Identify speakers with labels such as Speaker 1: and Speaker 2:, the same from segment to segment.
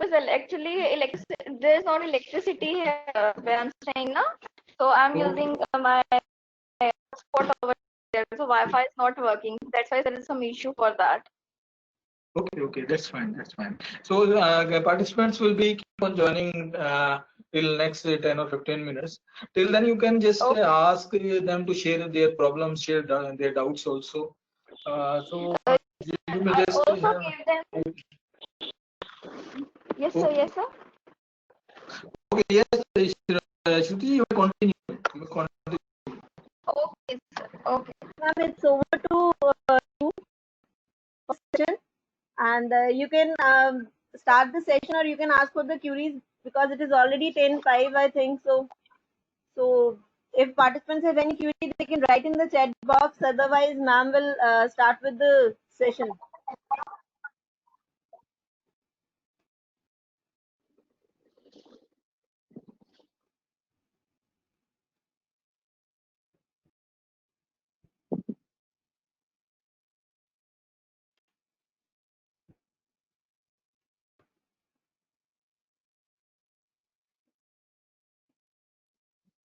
Speaker 1: because actually there's not electricity here where I'm staying now. So I'm using my hotspot over there. So Wi-Fi is not working. That's why there is some issue for that.
Speaker 2: Okay, that's fine, that's fine. So participants will be keep on joining till next 10 or 15 minutes. Till then, you can just ask them to share their problems, share their doubts also. So you may just
Speaker 1: also gave them. Yes, sir. Yes, sir.
Speaker 2: okay, yes, Shruti, you may continue. You may continue.
Speaker 1: Okay, sir. Okay.
Speaker 3: Ma'am, it's over to you for session, and you can start the session, or you can ask for the queries because it is already 10:05, I think so. So if participants have any query, they can write in the chat box. Otherwise, ma'am will start with the session.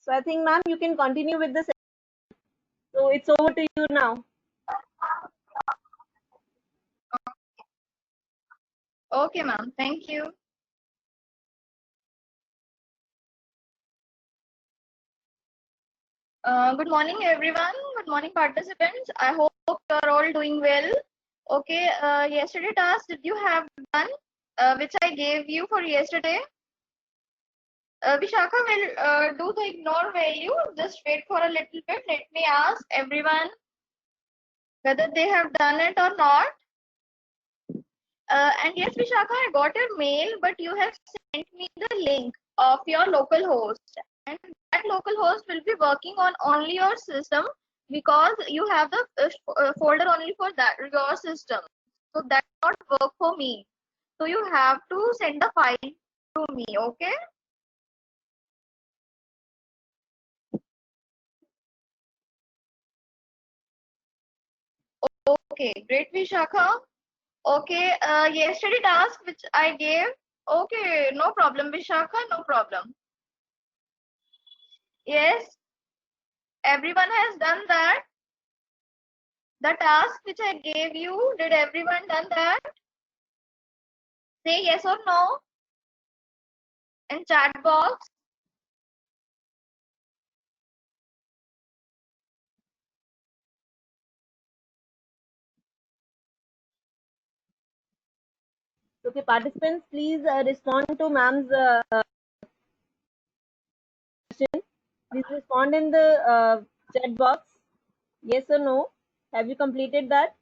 Speaker 3: So I think, ma'am, you can continue with the session. So it's over to you now.
Speaker 1: Okay, ma'am. Thank you. Good morning, everyone. Good morning, participants. I hope you are all doing well. Okay. Yesterday task did you have done, which I gave you for yesterday? Vishakha will do the ignore value. Just wait for a little bit. Let me ask everyone whether they have done it or not. And yes, Vishakha, I got your mail, but you have sent me the link of your local host. And that local host will be working on only your system because you have the folder only for that your system. So that will not work for me. So you have to send the file to me, okay? Okay, great, Vishakha. Okay, yesterday task which I gave. Okay, no problem, Vishakha, no problem. Yes, everyone has done that. The task which I gave you, did everyone done that? Say yes or no in chat box.
Speaker 3: Okay, participants, please respond to ma'am's question. Please respond in the chat box. Yes or no? Have you completed that?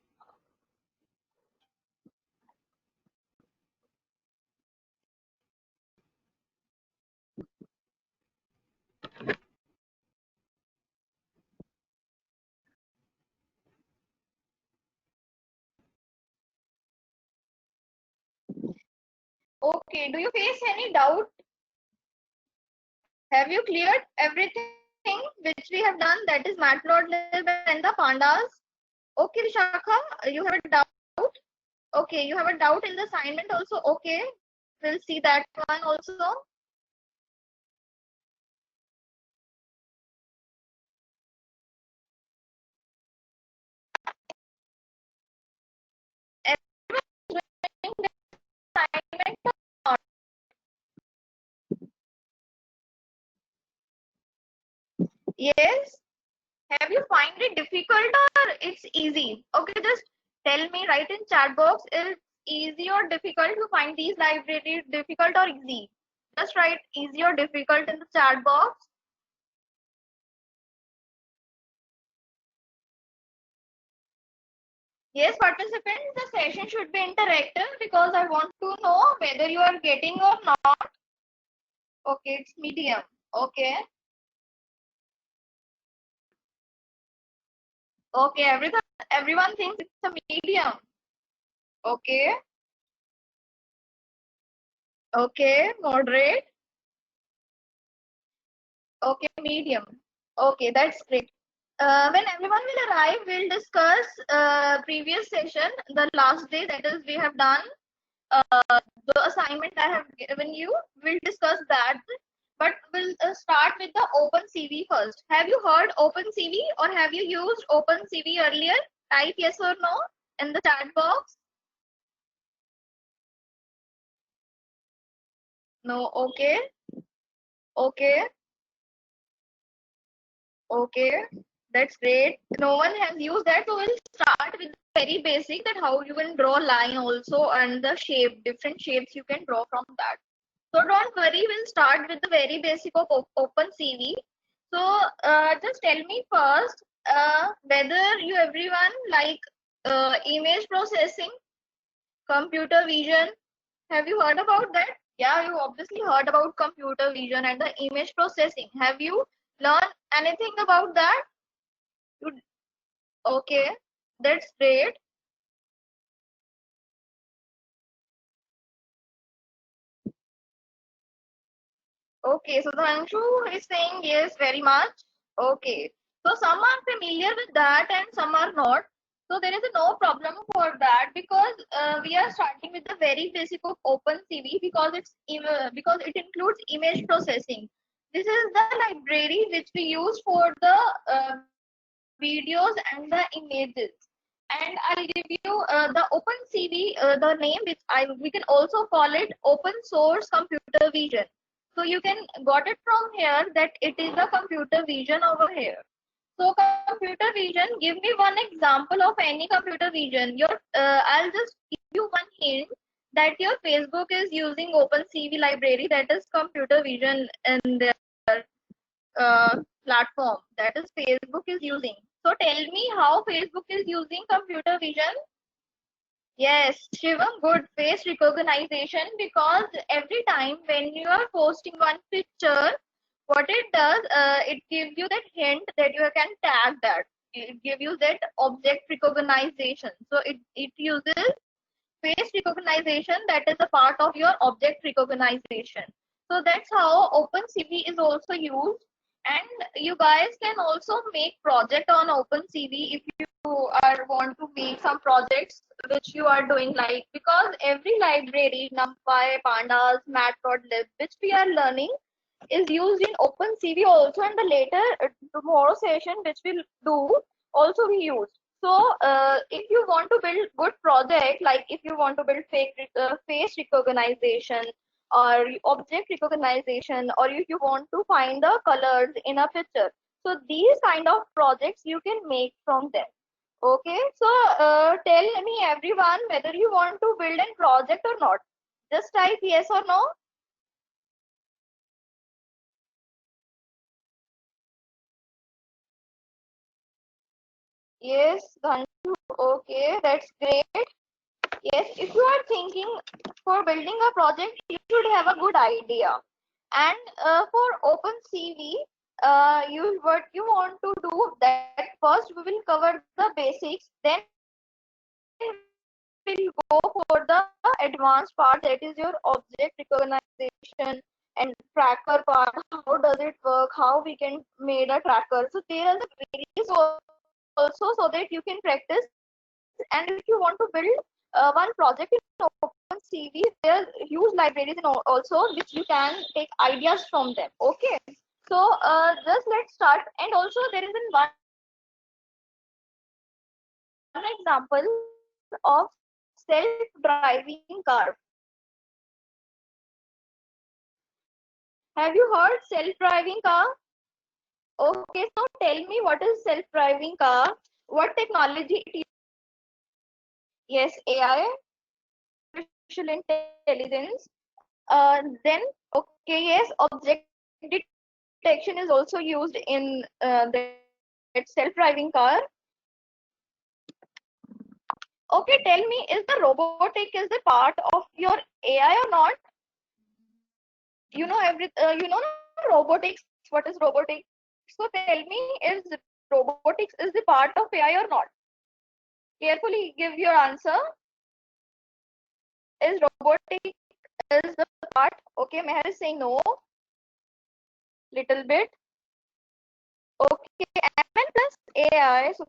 Speaker 1: Okay, do you face any doubt? Have you cleared everything which we have done, that is matplotlib and the pandas? Okay, Vishakha, you have a doubt? Okay, you have a doubt in the assignment also? Okay, we'll see that one also. Everyone is doing the assignment or not? Yes. Have you find it difficult or it's easy? Okay, just tell me, write in chat box, it's easy or difficult to find these libraries, difficult or easy? Just write easy or difficult in the chat box. Yes, participants, the session should be interactive because I want to know whether you are getting or not. Okay, it's medium. Okay. Okay, everyone thinks it's a medium. Okay. Okay, moderate. Okay, medium. Okay, that's great. When everyone will arrive, we'll discuss previous session, the last day, that is we have done the assignment I have given you. We'll discuss that. But we'll start with the OpenCV first. Have you heard OpenCV or have you used OpenCV earlier? Type yes or no in the chat box. No, okay. Okay. Okay. That's great. No one has used that, so we'll start with very basic, that how you can draw line also, and the shape, different shapes you can draw from that. So don't worry, we'll start with the very basic of OpenCV. So just tell me first whether you everyone like image processing, computer vision. Have you heard about that? Yeah, you obviously heard about computer vision and the image processing. Have you learned anything about that? You, okay, that's great. Okay, so the Anshu is saying yes, very much. Okay, so some are familiar with that and some are not. So there is no problem for that, because we are starting with the very basic of OpenCV, because because it includes image processing. This is the library which we use for the videos and the images. And I'll give you the OpenCV, the name which we can also call it open source computer vision. So you can got it from here that it is a computer vision over here. So computer vision, give me one example of any computer vision. I'll just give you one hint that your Facebook is using OpenCV library, that is computer vision in their platform, that is Facebook is using. So tell me how Facebook is using computer vision. Yes, Shivam, good, face recognition, because every time when you are posting one picture, what it does, it gives you that hint that you can tag that. It gives you that object recognition. So it uses face recognition, that is a part of your object recognition. So that's how OpenCV is also used. And you guys can also make project on OpenCV if you are want to make some projects which you are doing, like, because every library, NumPy, Pandas, Matplotlib, which we are learning, is used in OpenCV also, and the later tomorrow session which we'll do also we use. So if you want to build good project, like if you want to build face recognition or object recognition, or if you want to find the colors in a picture, so these kind of projects you can make from them. Okay, so tell me everyone whether you want to build a project or not. Just type yes or no. Yes, Dhanshu. Okay, that's great. Yes, if you are thinking for building a project, you should have a good idea. And for OpenCV, what you want to do, that first we will cover the basics, then we'll go for the advanced part, that is your object recognition and tracker part. How does it work? How we can make a tracker? So there are the various also, so that you can practice. And if you want to build one project in OpenCV, there are huge libraries also which you can take ideas from them. Okay, so just let's start. And also there is one example of self-driving car. Have you heard self-driving car? Okay, so tell me, what is self-driving car? What technology it is? Yes, AI, artificial intelligence. Then, okay, yes, object detection is also used in that self-driving car. Okay, tell me, is the robotic is the part of your AI or not? You know robotics. What is robotics? So tell me, is robotics is the part of AI or not? Carefully give your answer. Is robotic is the part? Okay, Meher is saying no. Little bit. Okay, ML plus AI. So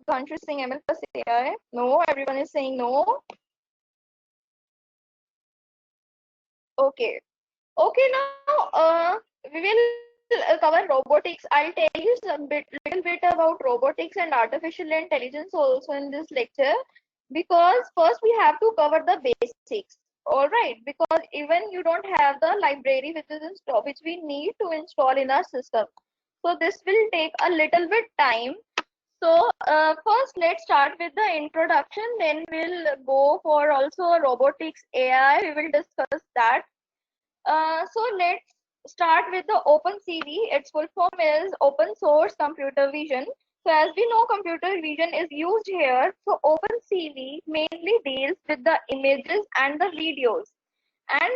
Speaker 1: Dhanshu is saying ML plus AI. No, everyone is saying no. Okay. Okay, now we will cover robotics. I'll tell you little bit about robotics and artificial intelligence also in this lecture, because first we have to cover the basics. All right, because even you don't have the library which is installed, which we need to install in our system. So this will take a little bit time. So first let's start with the introduction. Then we'll go for also robotics, AI. We will discuss that. So let's start with the OpenCV. Its full form is Open Source Computer Vision. So as we know, computer vision is used here. So OpenCV mainly deals with the images and the videos. And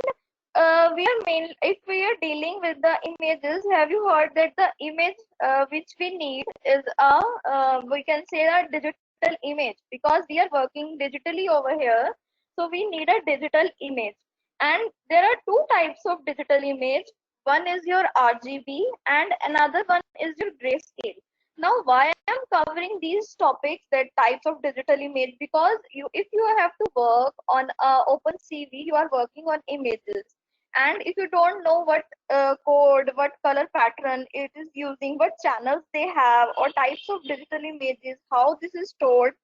Speaker 1: if we are dealing with the images, have you heard that the image which we need is a we can say a digital image, because we are working digitally over here. So we need a digital image, and there are two types of digital image. One is your RGB and another one is your grayscale. Now, why I am covering these topics, that types of digital image, because if you have to work on OpenCV, you are working on images, and if you don't know what code, what color pattern it is using, what channels they have, or types of digital images, how this is stored,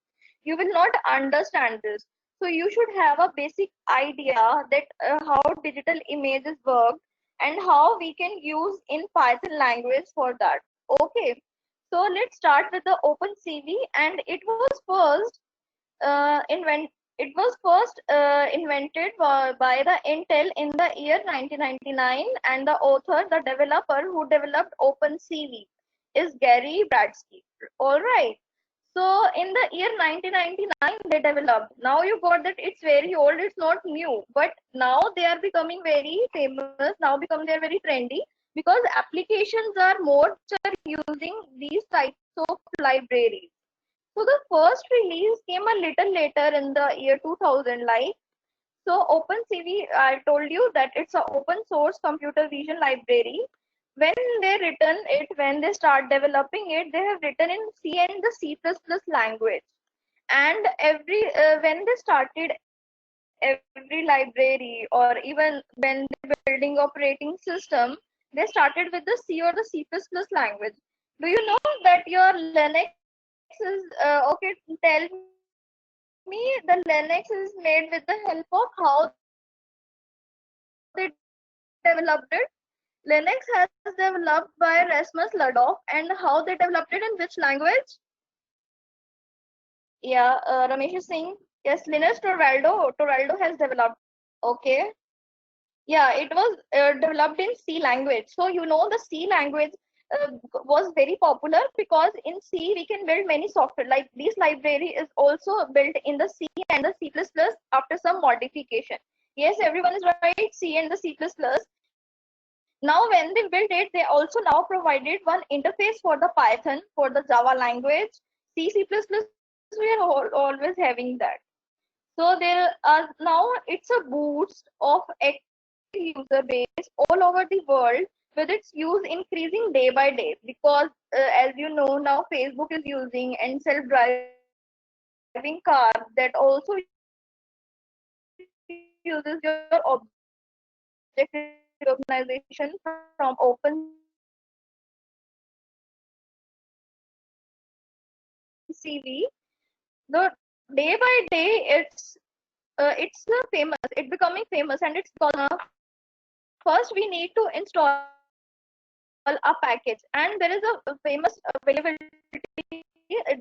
Speaker 1: you will not understand this. So you should have a basic idea that how digital images work and how we can use in Python language for that. Okay. So let's start with the OpenCV, and it was first invented by the Intel in the year 1999, and the author, the developer who developed OpenCV, is Gary Bradsky. All right. So in the year 1999 they developed. Now you got that it's very old, it's not new, but now they are becoming very famous. Now they are very trendy, because applications are more using these types of libraries. So the first release came a little later in the year 2000. So OpenCV, I told you that it's an open source computer vision library. When they start developing it, they have written in C and the C++ language. And when they started every library, or even when they're building operating system, they started with the C or the C++ language. Do you know that your Linux is okay? Tell me, the Linux is made with the help of how they developed it. Linux has developed by Rasmus Ladov, and how they developed it in which language? Yeah, Ramesh is saying yes. Linus Torvaldo has developed. Okay. Yeah, it was developed in C language. So you know the C language was very popular, because in C we can build many software. Like this library is also built in the C and the C++ after some modification. Yes, everyone is right. C and the C++. Now, when they built it, they also now provided one interface for the Python, for the Java language. C++, we are always having that. So there are now it's a boost of active user base all over the world, with its use increasing day by day. Because as you know, now Facebook is using, and self-driving cars that also uses your object recognition from OpenCV. The day by day it's famous, it becoming famous, and it's because first we need to install a package, and there is a famous availability.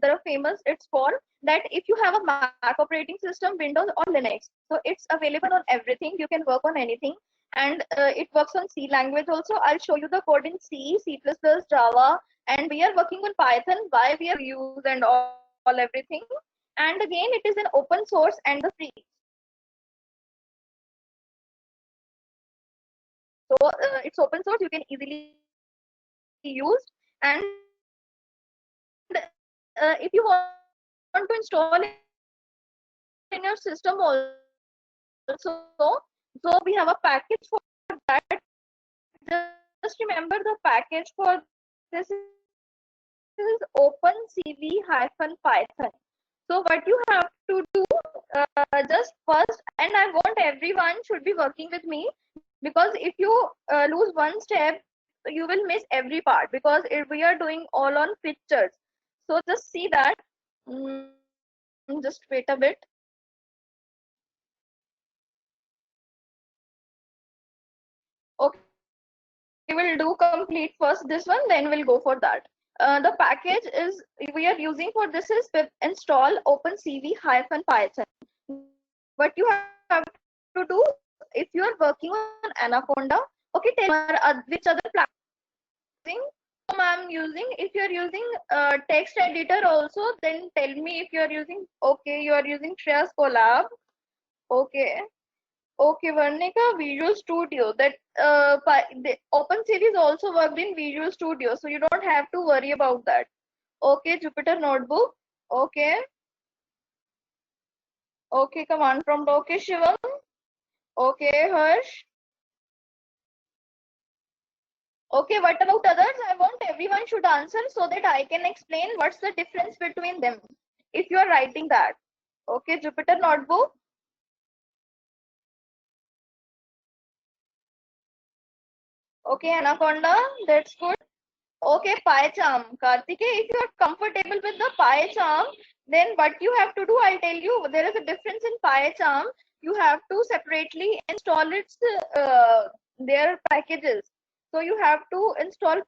Speaker 1: There are famous, it's for that if you have a Mac operating system, Windows or Linux, so it's available on everything, you can work on anything. And it works on C language also. I'll show you the code in C, C++, Java, and we are working on Python, why we are use and all everything. And again, it is an open source and the free. So it's open source, you can easily use. And if you want to install in your system also, so we have a package for that. Just remember, the package for this is OpenCV-Python. So what you have to do, just first, and I want everyone should be working with me, because if you lose one step, you will miss every part, because we are doing all on pictures. So just see that. Just wait a bit. Okay, we'll do complete first this one, then we'll go for that. The package is we are using for this is pip install opencv-python. What you have to do if you are working on Anaconda, okay, tell me which other platform using. I'm using, if you're using text editor also, then tell me if you're using, okay, you are using Shreya's Collab. Okay. Okay, Varnika, Visual Studio. That the OpenCV is also worked in Visual Studio, so you don't have to worry about that. Okay, Jupyter Notebook. Okay. Okay, command prompt. Okay, Shivam. Okay, Harsh. Okay, what about others? I want everyone should answer so that I can explain what's the difference between them if you are writing that. Okay, Jupyter Notebook. Okay, Anaconda. That's good. Okay, PyCharm. Kartikeya, if you are comfortable with the PyCharm, then what you have to do, I'll tell you. There is a difference in PyCharm. You have to separately install its their packages. So you have to install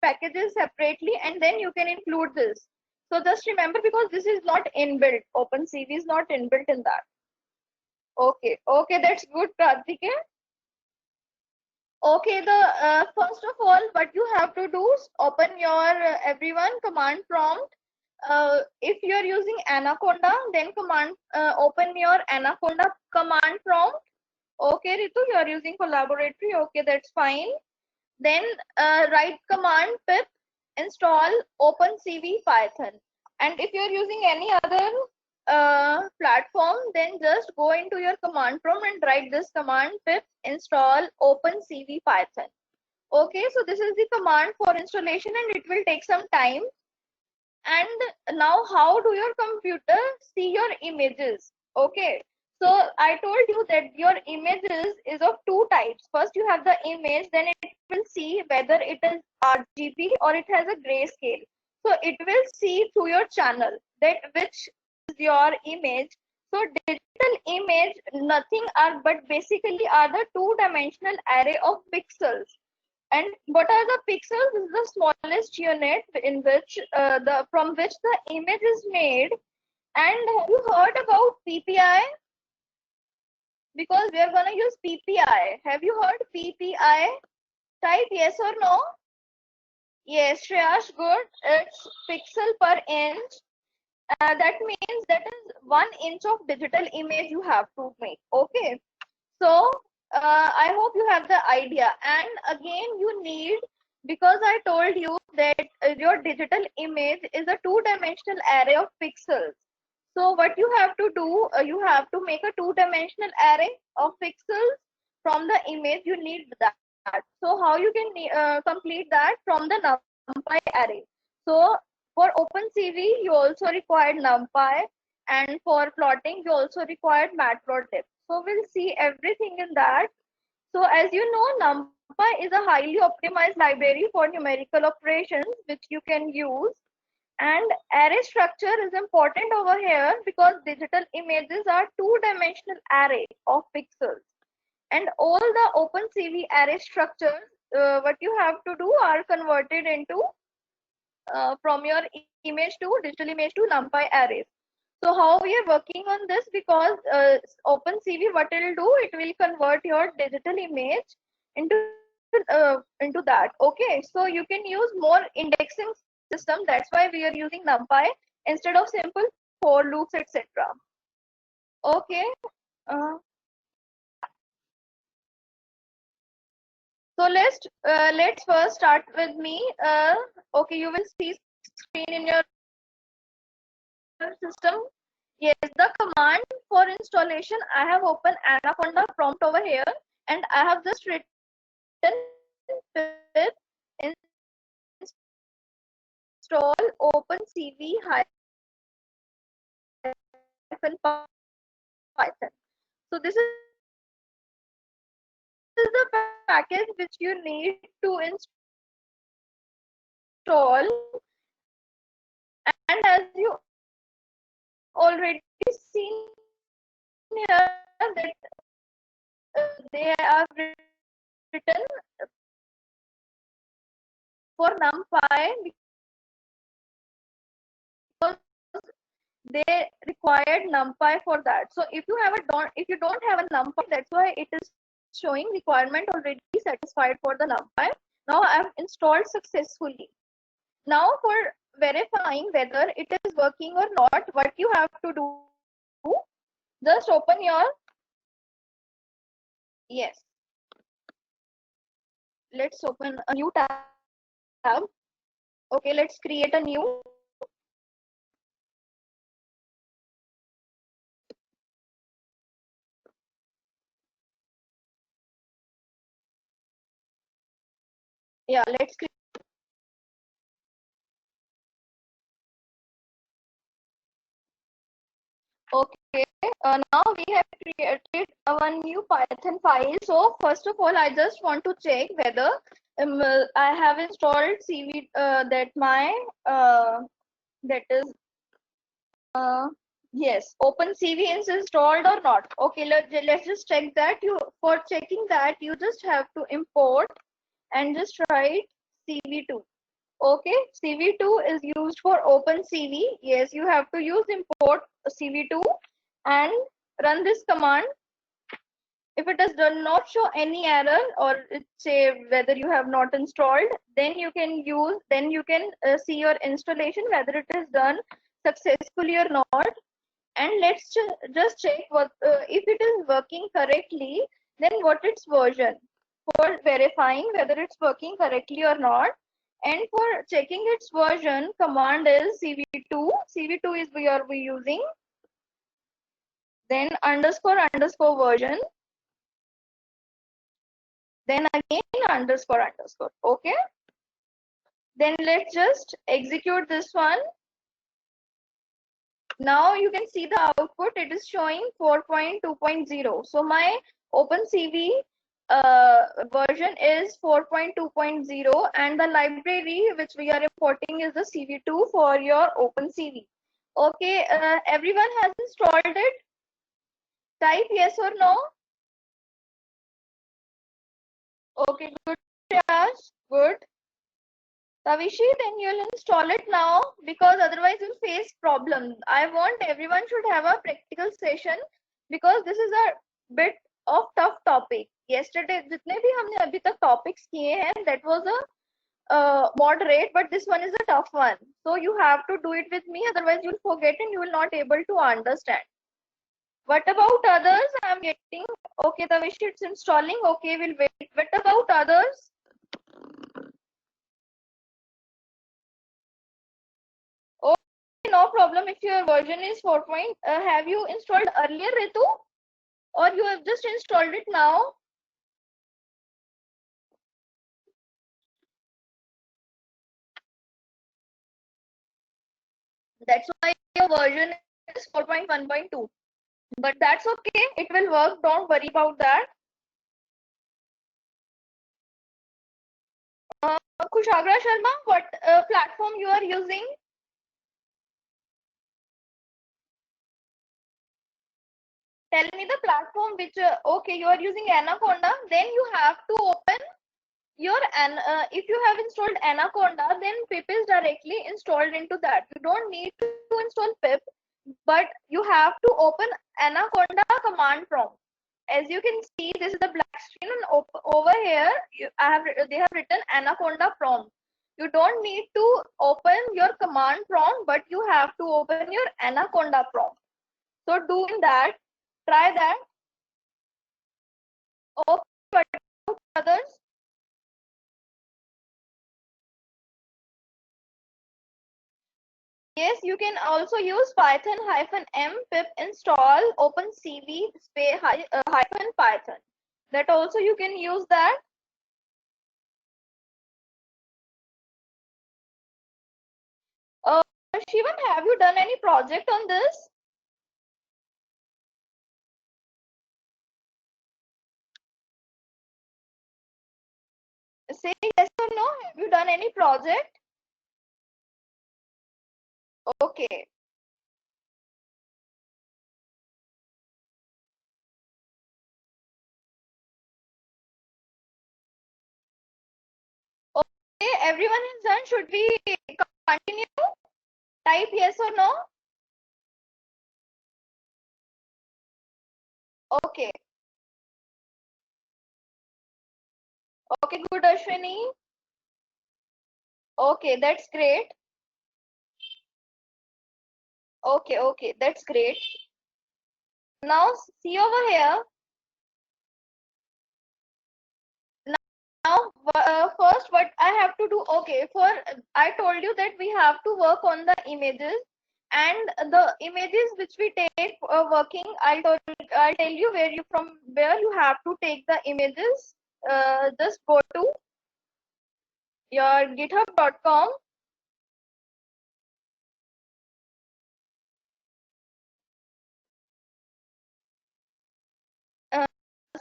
Speaker 1: packages separately, and then you can include this. So just remember, because this is not inbuilt. OpenCV is not inbuilt in that. Okay, okay, that's good, Kartikeya. Okay, the first of all, what you have to do is open your everyone command prompt. If you are using Anaconda, then command open your Anaconda command prompt. Okay, Ritu, you are using collaboratory. Okay, that's fine. Then write command pip install opencv python. And if you are using any other platform, then just go into your command prompt and write this command pip install opencv python. Okay, so this is the command for installation and it will take some time. And now how do your computer see your images? Okay, so I told you that your images is of two types. First you have the image, then it will see whether it is RGB or it has a grayscale. So it will see through your channel that which is your image. So digital image nothing are but basically are the two-dimensional array of pixels. And what are the pixels? This is the smallest unit in which the from which the image is made. And have you heard about PPI? Because we are gonna use PPI. Have you heard PPI? Type yes or no. Yes, Shreyash, good. It's pixel per inch. That means that is 1 inch of digital image you have to make. Okay. So I hope you have the idea. And again, you need, because I told you that your digital image is a two-dimensional array of pixels. So what you have to do, you have to make a two-dimensional array of pixels from the image. You need that. So how you can complete that from the NumPy array? So for OpenCV, you also required NumPy, and for plotting, you also required Matplotlib. So we'll see everything in that. So as you know, NumPy is a highly optimized library for numerical operations, which you can use. And array structure is important over here because digital images are two-dimensional array of pixels. And all the OpenCV array structures, what you have to do are converted into from your image to digital image to NumPy arrays. So how we are working on this, because OpenCV, what it will do, it will convert your digital image into that. Okay, so you can use more indexing system. That's why we are using NumPy instead of simple for loops, etc. Okay. Uh, so let's first start with me. Okay, you will see screen in your system. Yes, the command for installation, I have opened Anaconda prompt over here, and I have just written pip install opencv Python. So this is the package which you need to install, and as you already seen here that they are written for NumPy because they required NumPy for that. So if you don't have a NumPy, that's why it is showing requirement already satisfied for the NumPy. Now I have installed successfully. Now for verifying whether it is working or not, what you have to do, just open your, yes, let's open a new tab. Okay, let's create a new. Yeah, let's create. Okay, now we have created one new Python file. So first of all, I just want to check whether I have installed CV that my that is yes, OpenCV is installed or not. Okay, let's just check that. For checking that, you just have to import and just write CV2. Okay, CV2 is used for OpenCV. Yes, you have to use import CV2 and run this command. If it does not show any error or it say whether you have not installed, then you can see your installation whether it is done successfully or not. And let's just check what if it is working correctly, then what its version for verifying whether it's working correctly or not. And for checking its version, command is cv2. Cv2 is we are using, then underscore version, then again underscore. Okay, then let's just execute this one. Now you can see the output, it is showing 4.2.0. So my OpenCV version is 4.2.0 and the library which we are importing is the CV2 for your OpenCV. Okay, everyone has installed it? Type yes or no. Okay, good, Yash, good. Tavishi, then you'll install it now because otherwise you'll face problems. I want everyone should have a practical session because this is a bit of tough topic. Yesterday, जितने भी हमने अभी तक topics किए हैं, that was a moderate, but this one is a tough one. So you have to do it with me, otherwise you'll forget and you will not able to understand. What about others? I'm getting okay. Tavishi, it's installing. Okay, we'll wait. What about others? No problem if your version is 4. Have you installed earlier, Ritu, or you have just installed it now? That's why your version is 4.1.2. But that's okay, it will work, don't worry about that. Kushagra Sharma, what platform you are using? Tell me the platform which okay, you are using Anaconda. Then you have to open your if you have installed Anaconda, then pip is directly installed into that. You don't need to install pip, but you have to open Anaconda command prompt. As you can see, this is the black screen, and over here they have written Anaconda prompt. You don't need to open your command prompt, but you have to open your Anaconda prompt. So doing that, try that. Okay, what about others? Yes, you can also use Python -m pip install OpenCV hyphen Python. That also you can use that. Shivan, have you done any project on this? say yes or no. Have you done any project? Okay. Okay, everyone is done. Should we continue? Type yes or no. Okay. Okay, good, Ashwini. Okay, that's great. Okay, that's great. Now see over here. Now, first, what I have to do, okay, I told you that we have to work on the images, and the images which we take working, I'll tell you where you have to take the images. Just go to your github.com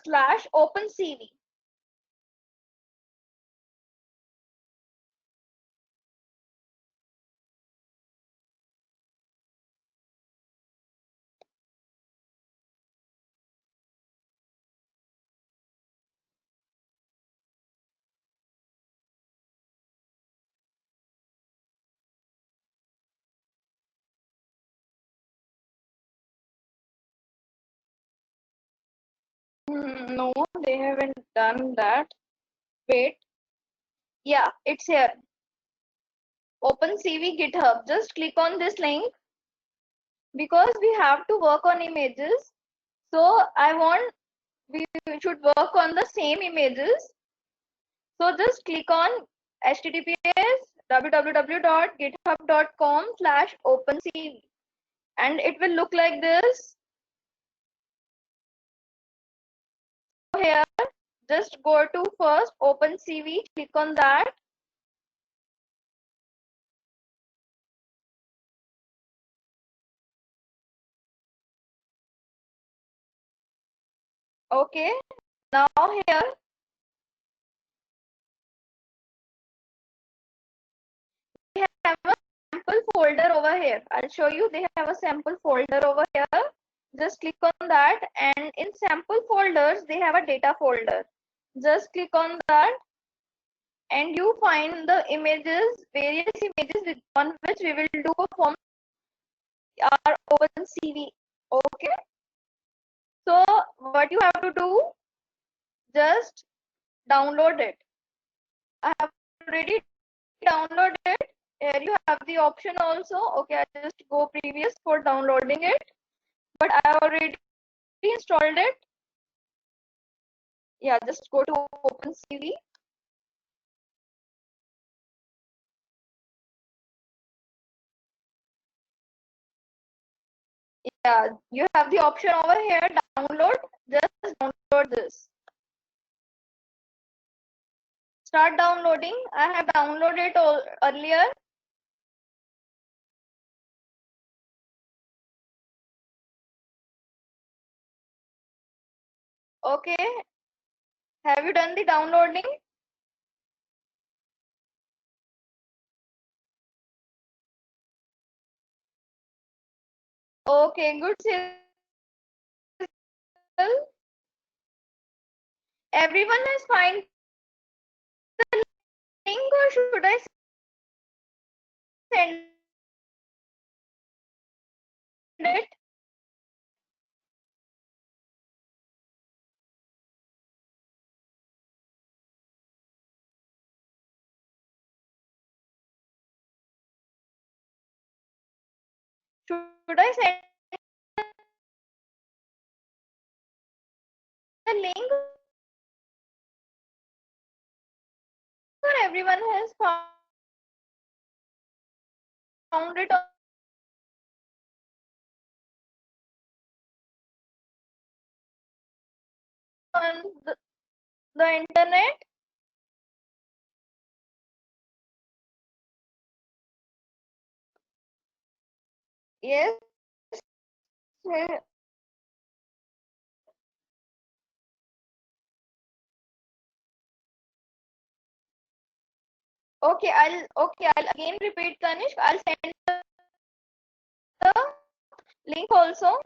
Speaker 1: slash OpenCV. No, they haven't done that. Wait. Yeah, it's here. OpenCV GitHub. Just click on this link because we have to work on images. So I want we should work on the same images. So just click on https www.github.com/opencv and it will look like this. Here, just go to first OpenCV, click on that. Okay, now here we have a sample folder over here. I'll show you. They have a sample folder over here. Just click on that, and in sample folders they have a data folder. Just click on that and you find the images, various images on which we will do a form our OpenCV. Okay, so what you have to do, just download it. I have already downloaded it. Here you have the option also. Okay, I just go previous for downloading it, but I already installed it. Yeah, just go to OpenCV. Yeah, you have the option over here, download. Just download this. Start downloading. I have downloaded it earlier. Okay. Have you done the downloading? Okay, good. Everyone has find the link or should I send it? Should I send the link or everyone has found it on the internet? Yes. Okay, I'll again repeat, Kanishk. I'll send the link also.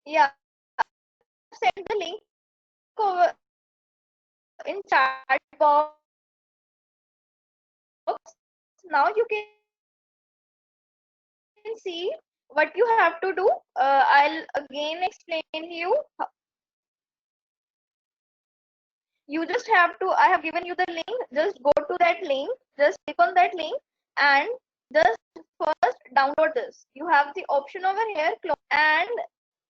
Speaker 1: Yeah, send the link over in chat box. Now you can see what you have to do. I'll again explain you. You just have to, I have given you the link. Just go to that link. Just click on that link and just first download this. You have the option over here, and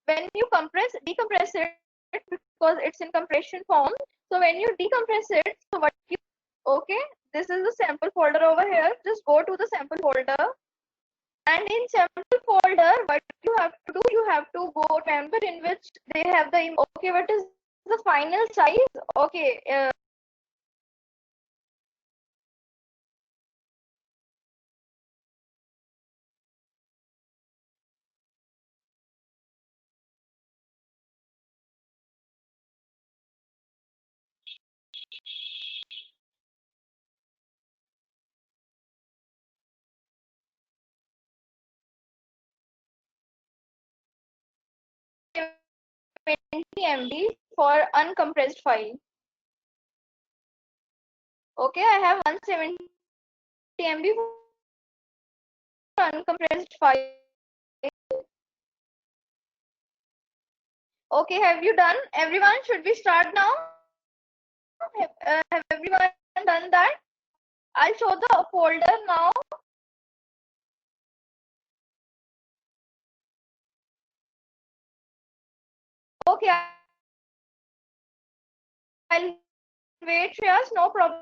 Speaker 1: when you decompress it because it's in compression form. So when you decompress it, so what you, okay, this is the sample folder over here. Just go to the sample folder, and in sample folder, what you have to do, you have to go member in which they have the, okay, what is the final size? Okay, MB for uncompressed file. Okay, I have 170 MB for uncompressed file. Okay, have you done? Everyone, should we start now? Have everyone done that? I'll show the folder now. Okay, I'll wait, Shreyas, no problem.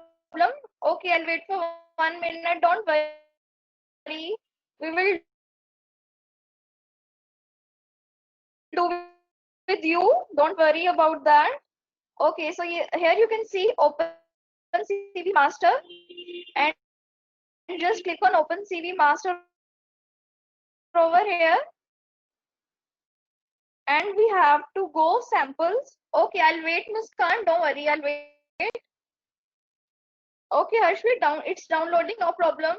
Speaker 1: Okay, I'll wait for 1 minute. Don't worry. We will do with you. Don't worry about that. Okay, so here you can see OpenCV Master, and just click on OpenCV Master over here, and we have to go samples. Okay, I'll wait, Miss Khan. Don't worry, I'll wait. Okay, Harshvi, it's downloading, no problem.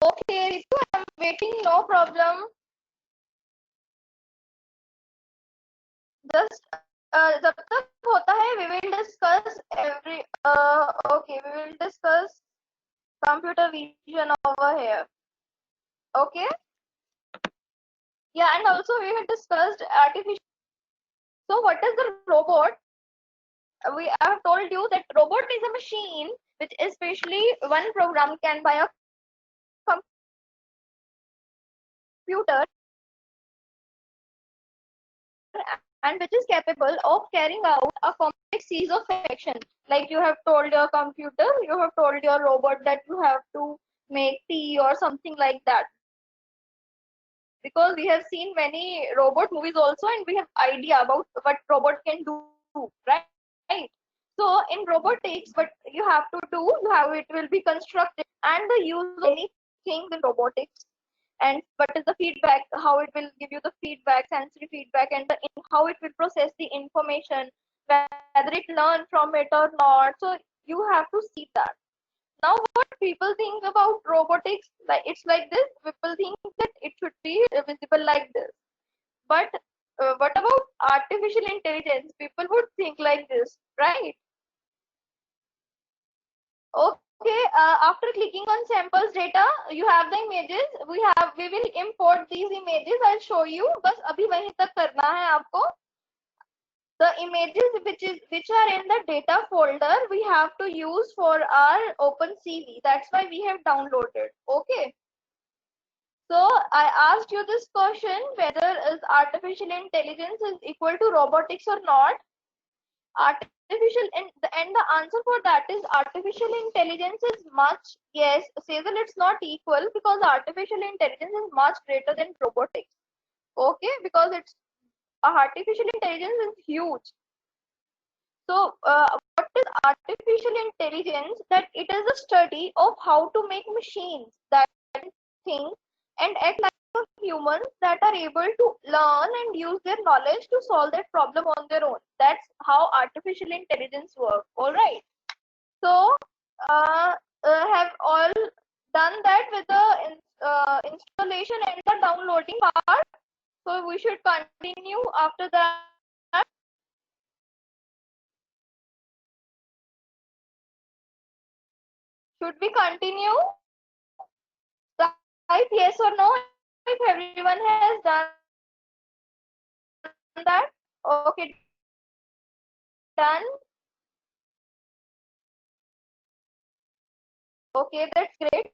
Speaker 1: Okay, Ritu, I'm waiting, no problem. Just जब तक होता है, we will discuss okay, we will discuss computer vision over here. Okay. Yeah, and also we have discussed artificial. So what is the robot? We have told you that robot is a machine which is specially one program can by a computer and which is capable of carrying out a complex series of actions. Like you have told your computer, you have told your robot that you have to make tea or something like that. Because we have seen many robot movies also, and we have idea about what robot can do, right? So in robotics, what you have to do, how it will be constructed, and the use of many things in robotics, and what is the feedback, how it will give you the feedback, sensory feedback, and how it will process the information, whether it learn from it or not. So you have to see that. Now what people think about robotics, like it's like this, people think that it should be visible like this, but what about artificial intelligence? People would think like this, right? Okay, after clicking on samples data, you have the images. We will import these images. I'll show you. बस अभी वहीं तक करना है आपको. The images which are in the data folder, we have to use for our OpenCV. That's why we have downloaded. Okay. So I asked you this question, whether is artificial intelligence is equal to robotics or not. Artificial and the answer for that is artificial intelligence is much, yes, Sejal, it's not equal because artificial intelligence is much greater than robotics. Okay, because it's artificial intelligence is huge. So what is artificial intelligence? That it is a study of how to make machines that think and act like humans, that are able to learn and use their knowledge to solve that problem on their own. That's how artificial intelligence works. All right. So have all done that with the installation and the downloading part. So we should continue after that. Should we continue? Type yes or no if everyone has done that. Okay, done. Okay, that's great.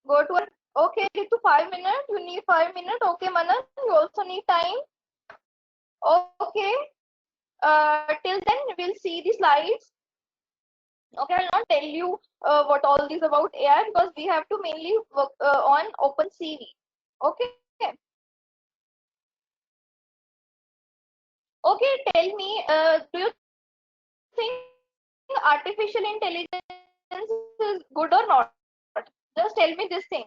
Speaker 1: Go to a, okay, to 5 minutes. You need 5 minutes. Okay, Manan, you also need time. Okay. Till then, we'll see the slides. Okay, I'll not tell you what all this about AI because we have to mainly work on OpenCV. Okay. Okay, tell me, do you think artificial intelligence is good or not? Just tell me this thing.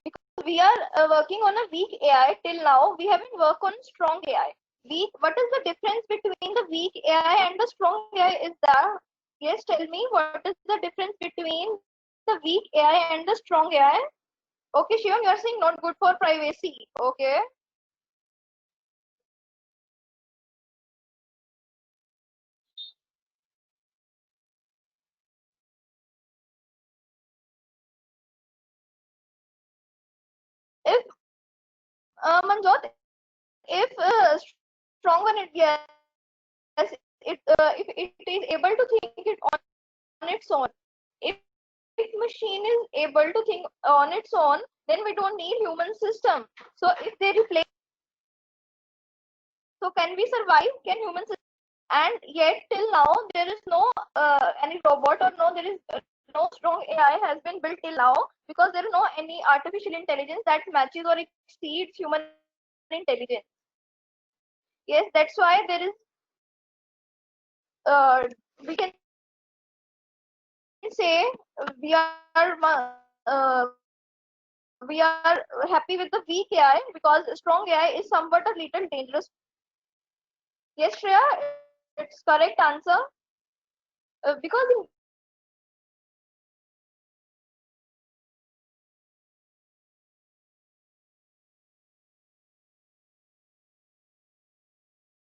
Speaker 1: Because we are working on a weak AI till now. We haven't worked on strong AI. Weak. What is the difference between the weak AI and the strong AI? Is that, yes? Tell me what is the difference between the weak AI and the strong AI? Okay, Shivam, you are saying not good for privacy. Okay. If Manjot, if strong one, yes, it if it is able to think it on its own. If machine is able to think on its own, then we don't need human system. So if they replace, so can we survive? Can humans? And yet till now there is no any robot or no there is no strong AI has been built till now because there is no any artificial intelligence that matches or exceeds human intelligence. Yes, that's why there is we can say uh, we are happy with the weak AI because strong AI is somewhat a little dangerous. Yes, Shreya, it's correct answer because in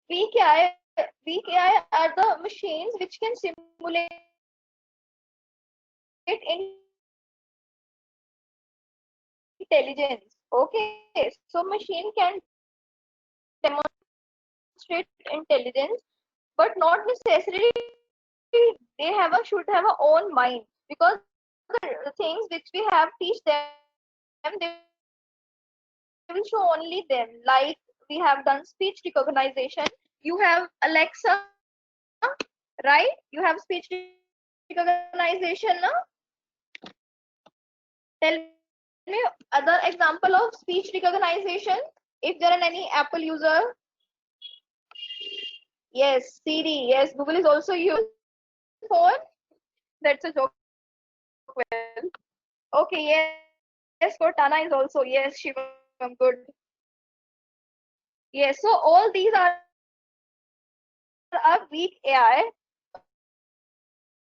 Speaker 1: weak AI, weak AI are the machines which can simulate intelligence. Okay, so machine can demonstrate intelligence, but not necessarily they have a should have a own mind because the things which we have teach them they will show only them. Like we have done speech recognition. You have Alexa, right? You have speech recognition. No? Tell me other example of speech recognition. If there are any Apple user, yes, Siri, yes, Google is also used for. That's a joke. Well, okay, yes, Cortana is also yes, Shivam, good. Yes, so all these are a weak AI,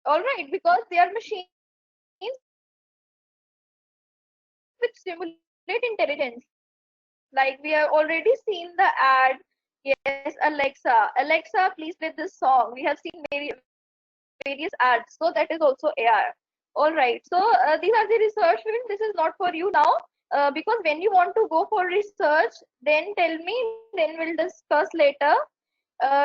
Speaker 1: all right, because they are machines which simulate intelligence. Like we have already seen the ad. Yes, Alexa, Alexa, please play this song. We have seen various ads, so that is also AI. All right, so these are the research fields. This is not for you now because when you want to go for research, then tell me, then we'll discuss later.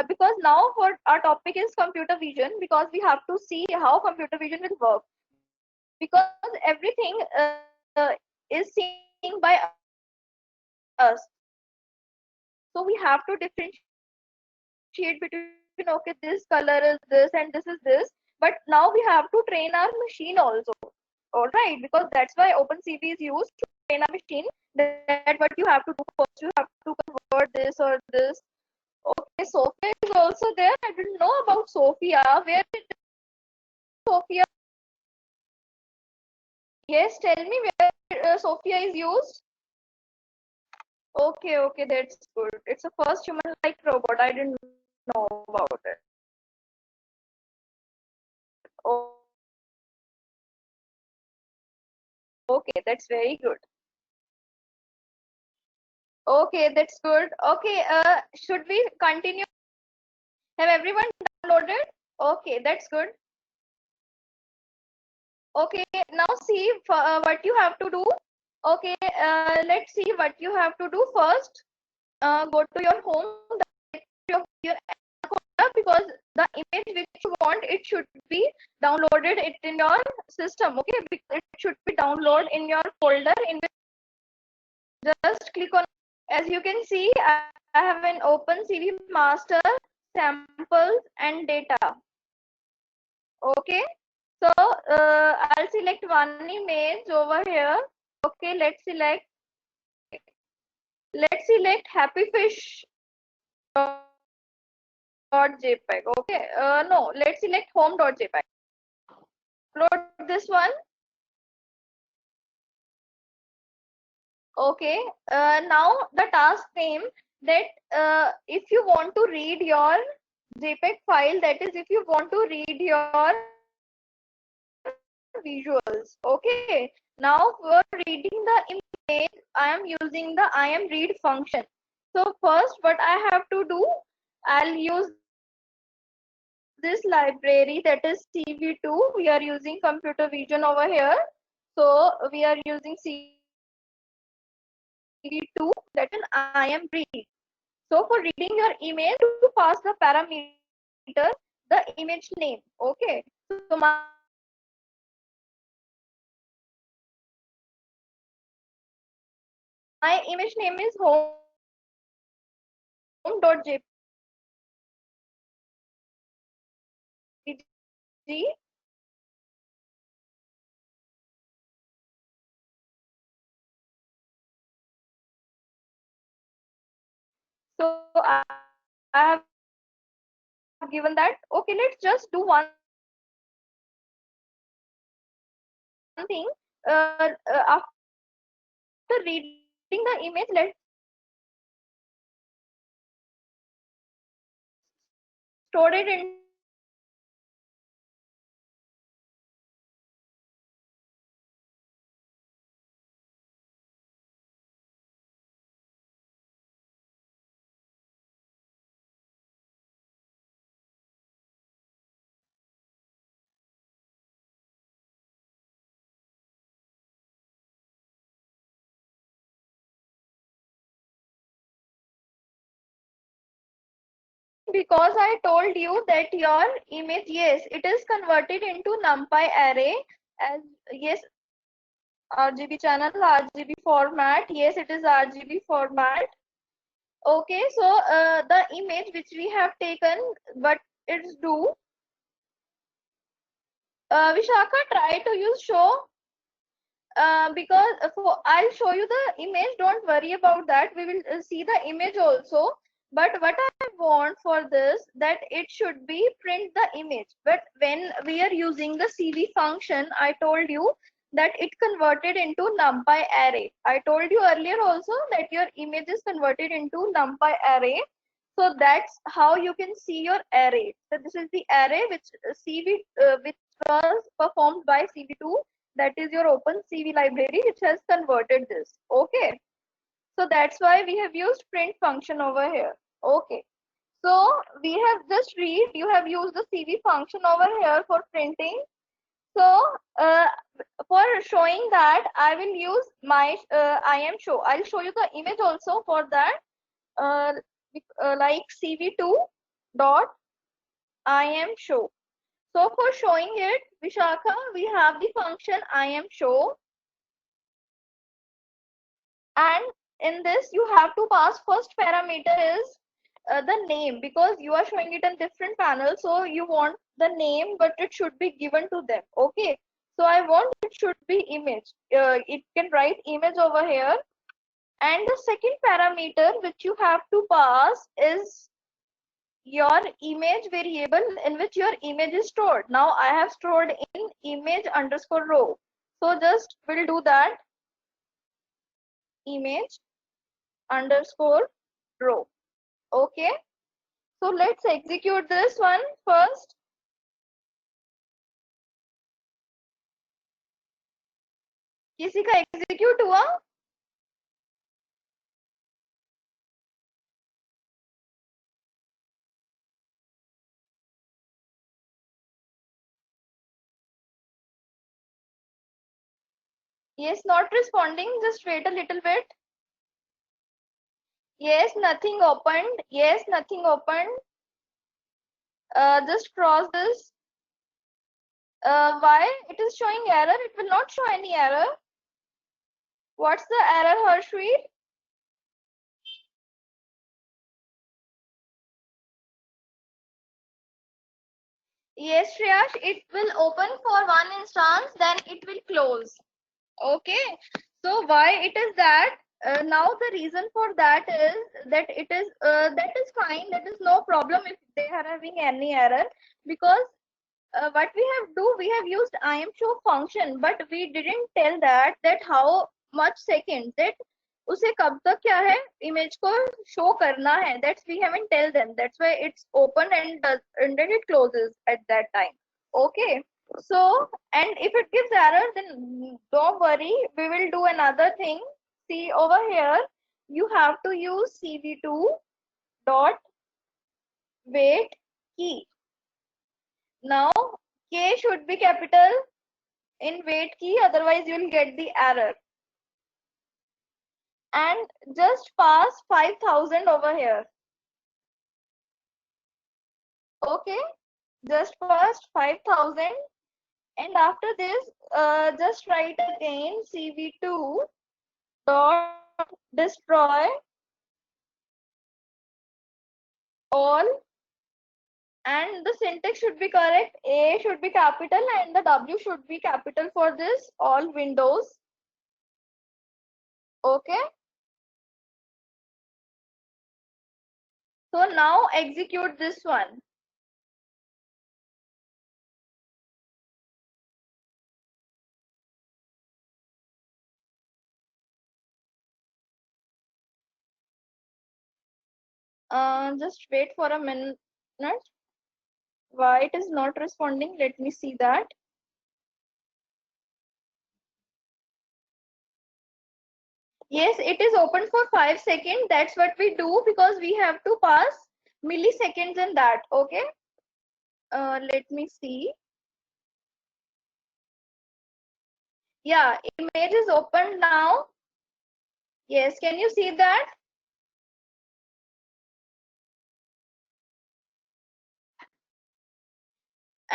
Speaker 1: Because now for our topic is computer vision because we have to see how computer vision will work because everything is seeing by us. So we have to differentiate between, okay, this color is this and this is this. But now we have to train our machine also. All right, because that's why OpenCV is used to train a machine, that what you have to do first, you have to convert this or this. Okay, Sophia is also there. I didn't know about Sophia. Where is Sophia? Yes, tell me where Sophia is used. Okay, okay, that's good. It's a first human-like robot. I didn't know about it. Okay, that's very good. Okay, that's good. Okay, should we continue? Have everyone downloaded? Okay, that's good. Okay, now see what you have to do. Okay, let's see what you have to do first. Go to your home directory of your Anaconda, because the image which you want, it should be downloaded it in your system. Okay, because it should be downloaded in your folder. In which just click on. As you can see, I have an OpenCV master, samples and data. Okay, so I'll select one image over here. Okay, let's select happy fish .jpg. Okay, no, let's select home.jpg. Upload this one. Okay, now the task name, that if you want to read your JPEG file, that is if you want to read your visuals. Okay, now for reading the image, I am using the IMRead function. So first what I have to do, I'll use this library, that is CV2. We are using computer vision over here. So we are using CV2, that is IMRead. So for reading your image, to pass the parameter, the image name. Okay, so my image name is home.jpg. So I have given that. Okay, let's just do one thing. After reading the image, let's store it in. Because I told you that your image, yes, it is converted into NumPy array as, yes, RGB channel, RGB format. Yes, it is RGB format. Okay, so the image which we have taken, what it's do, Vishakha, try to use show, because for, I'll show you the image. Don't worry about that. We will see the image also. But what I want for this, that it should be print the image. But when we are using the CV function, I told you that it converted into NumPy array. I told you earlier also that your image is converted into NumPy array. So that's how you can see your array. So this is the array which which was performed by CV2. That is your OpenCV library which has converted this. Okay, so that's why we have used print function over here. Okay, so we have just read, you have used the CV function over here for printing. So for showing that, I will use my IM_show. I'll show you the image also for that, uh, like CV2 dot IM_show. So for showing it, Vishakha, we have the function IM_show. And in this you have to pass first parameter is the name, because you are showing it in different panels, so you want the name but it should be given to them. Okay, so I want it should be image. It can write image over here. And the second parameter which you have to pass is your image variable in which your image is stored. Now I have stored in image underscore row, so just we'll do that, image underscore row. Okay, so let's execute this one first. किसी का execute हुआ? Yes, not responding, just wait a little bit. Yes, nothing opened. Yes, nothing opened. Just cross this. Why it is showing error? It will not show any error. What's the error, Harshveer? Yes, Shreyash, it will open for one instance, then it will close. Okay, so why it is that? Now the reason for that is that it is that is fine. That is no problem if they are having any error, because what we have used IMShow function, but we didn't tell that how much seconds that उसे कब तक क्या है image को show करना है. That's we haven't tell them. That's why it's open and then it closes at that time. Okay. So, and if it gives error, then don't worry. We will do another thing. See over here, you have to use cv2 dot wait key. Now K should be capital in wait key, otherwise you'll get the error. And just pass 5000 over here. Okay, just pass 5000, and after this just write again cv2 dot destroy all, and the syntax should be correct. A should be capital and the W should be capital for this all windows. Okay, so now execute this one. Just wait for a minute. Why it is not responding? Let me see that. Yes, it is open for 5 seconds. That's what we do because we have to pass milliseconds in that. Okay. Let me see. Yeah, image is open now. Yes, can you see that?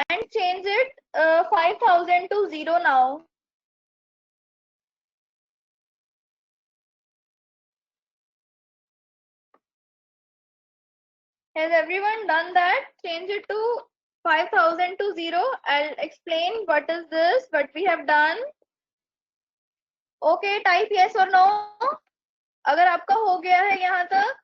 Speaker 1: And change it 5000 to 0 now. Has everyone done that? Change it to 5000 to 0. I'll explain what is this, what we have done. Okay, type yes or no. अगर आपका हो गया है यहाँ तक.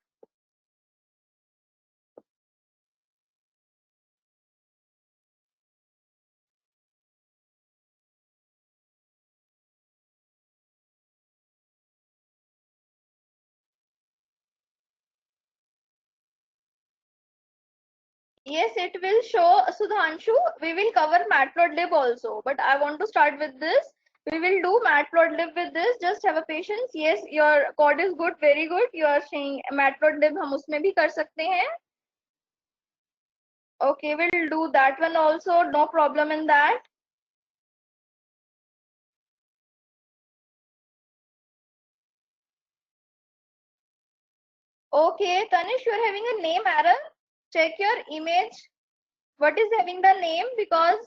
Speaker 1: Yes, it will show. Sudhanshu, we will cover matplotlib also, but I want to start with this. We will do matplotlib with this. Just have a patience. Yes, your code is good, very good. You are saying matplotlib हम उसमें भी कर सकते हैं. Okay, we'll do that one also. No problem in that. Okay, Tanish, you are having a name error. Check your image. What is having the name? Because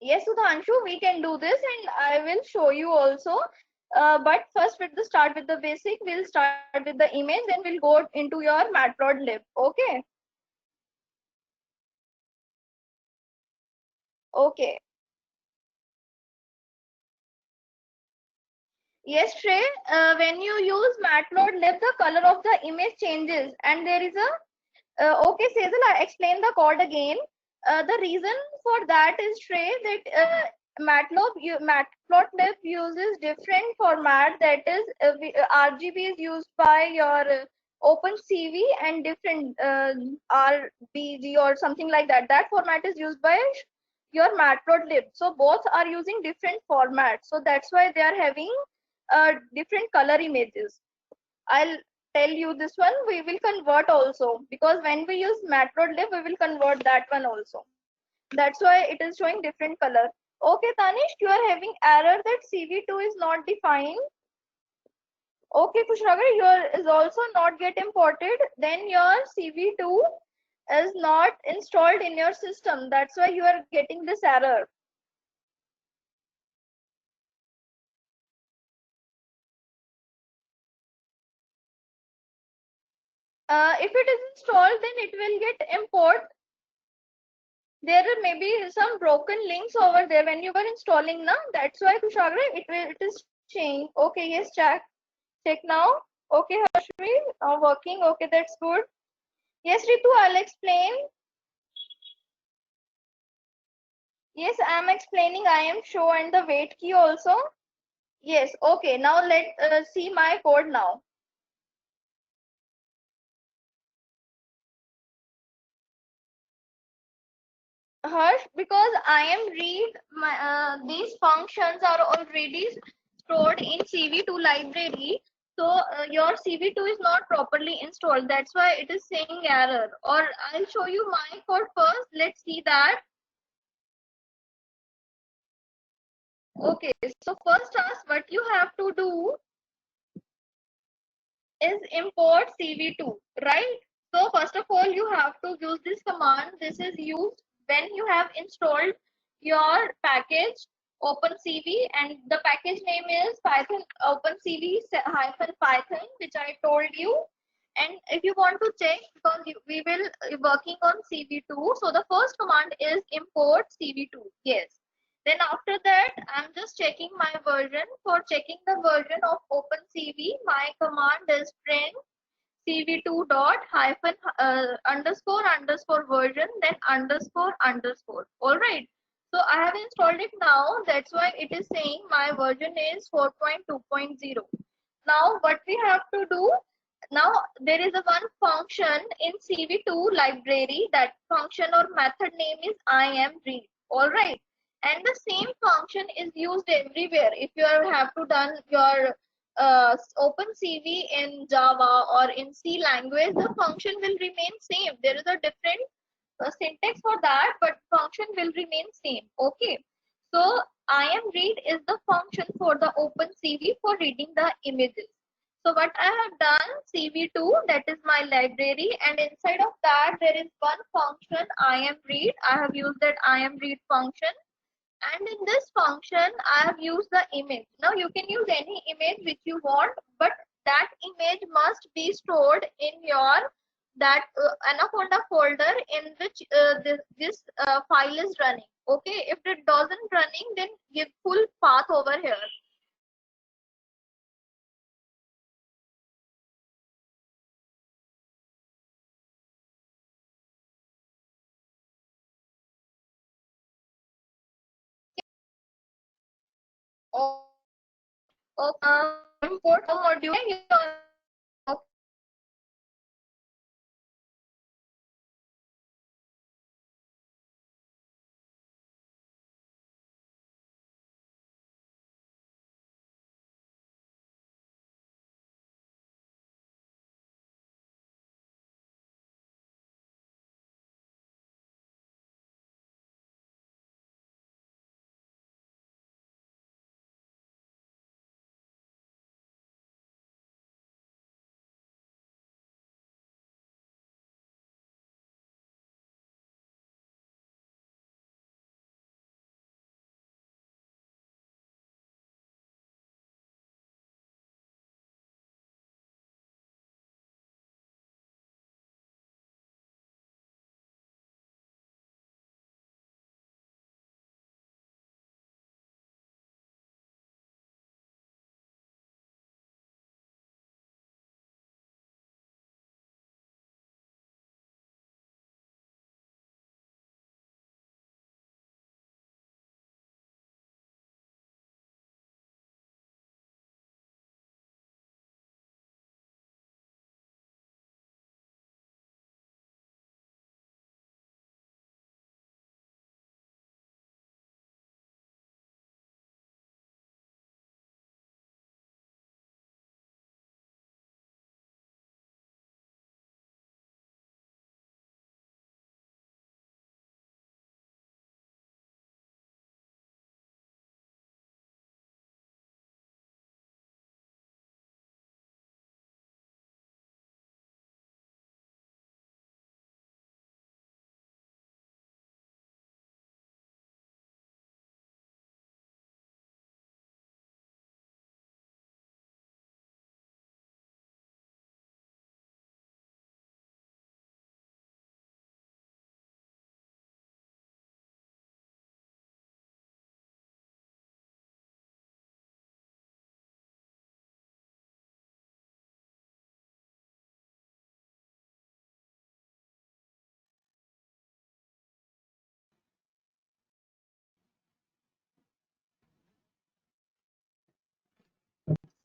Speaker 1: Yes, Sudhanshu, we can do this and I will show you also. But first, with the start with the basic, we'll start with the image, then we'll go into your matplotlib. Okay. Okay. Yes, Trey, when you use matplotlib, the color of the image changes and there is a okay, Sejal, I explain the code again. The reason for that is, Trey, that Matplotlib uses different format, that is RGB is used by your OpenCV and different RBG or something like that. That format is used by your Matplotlib. So both are using different formats. So that's why they are having different color images. I'll tell you this one, we will convert also, because when we use matplotlib, we will convert that one also. That's why it is showing different color. Okay, Tanish, you are having error that CV2 is not defined. Okay, Kushragar, your is also not get imported. Then your CV2 is not installed in your system. That's why you are getting this error. If it is installed, then it will get import. There may be some broken links over there when you were installing now. That's why, Kushagra, it is changed. Okay, yes, check now. Okay, Harshvi, working. Okay, that's good. Yes, Ritu, I'll explain. Yes, I'm explaining. I am show and the wait key also. Yes, okay. Now let see my code now. Harsh, because I am read my these functions are already stored in CV2 library. So your CV2 is not properly installed. That's why it is saying error. Or I'll show you my code first. Let's see that. Okay, so first task what you have to do is import CV2, right? So first of all, you have to use this command. This is used when you have installed your package OpenCV, and the package name is Python OpenCV Python, which I told you. And if you want to check, because we will working on CV2, so the first command is import CV2. Yes. Then after that, I'm just checking my version. For checking the version of OpenCV, my command is print cv2 dot hyphen underscore version, then underscore. All right. So I have installed it now. That's why it is saying my version is 4.2.0. Now what we have to do, now there is a one function in CV2 library. That function or method name is IamRead. All right. And the same function is used everywhere. If you have to done your OpenCV in Java or in C language, the function will remain same. There is a different syntax for that, but function will remain same. Okay. So IamRead is the function for the OpenCV for reading the images. So what I have done, CV2, that is my library, and inside of that there is one function IamRead. I have used that IamRead function, and in this function I have used the image. Now you can use any image which you want, but that image must be stored in your that Anaconda folder in which this file is running. Okay, if it doesn't running, then give full path over here. Oh, import a module.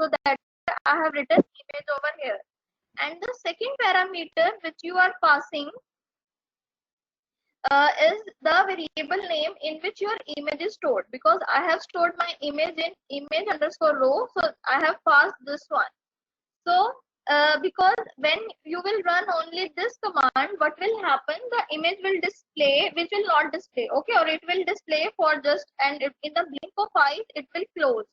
Speaker 1: So that I have written image over here. And the second parameter which you are passing is the variable name in which your image is stored, because I have stored my image in image underscore row, so I have passed this one. So because when you will run only this command, what will happen, the image will display, which will not display, okay, or it will display for just, and in the blink of eyes it will close.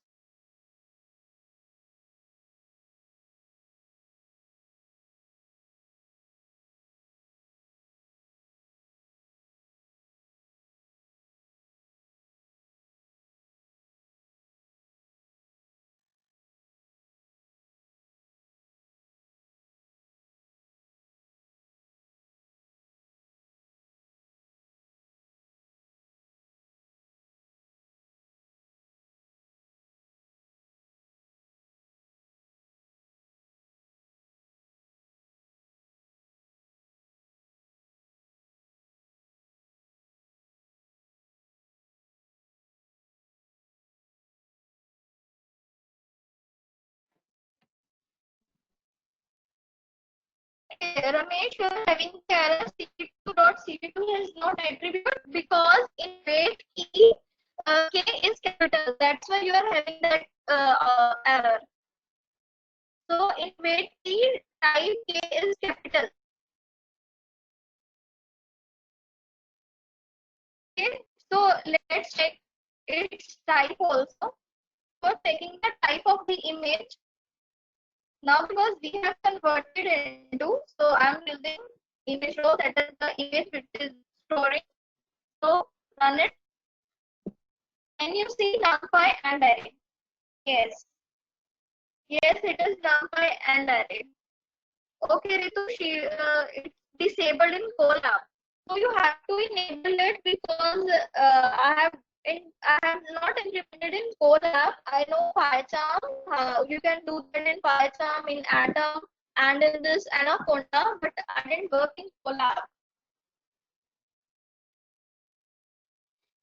Speaker 1: Ramesh, you are having the error cp2.cp2 is not attribute, because in wait key k is capital. That's why you are having that error. So in wait key type k is capital. Okay. So let's check its type also. For checking the type of the image. Now because we have converted into, so I'm using image row, that is the image which is storing. So run it, and you see numpy and array. Yes, yes, it is numpy and array. Okay, Ritu, it's disabled in Colab. So you have to enable it, because I have not implemented in Colab. I know PyCharm. You can do that in PyCharm, in Atom, and in this Anaconda, but I didn't work in Colab.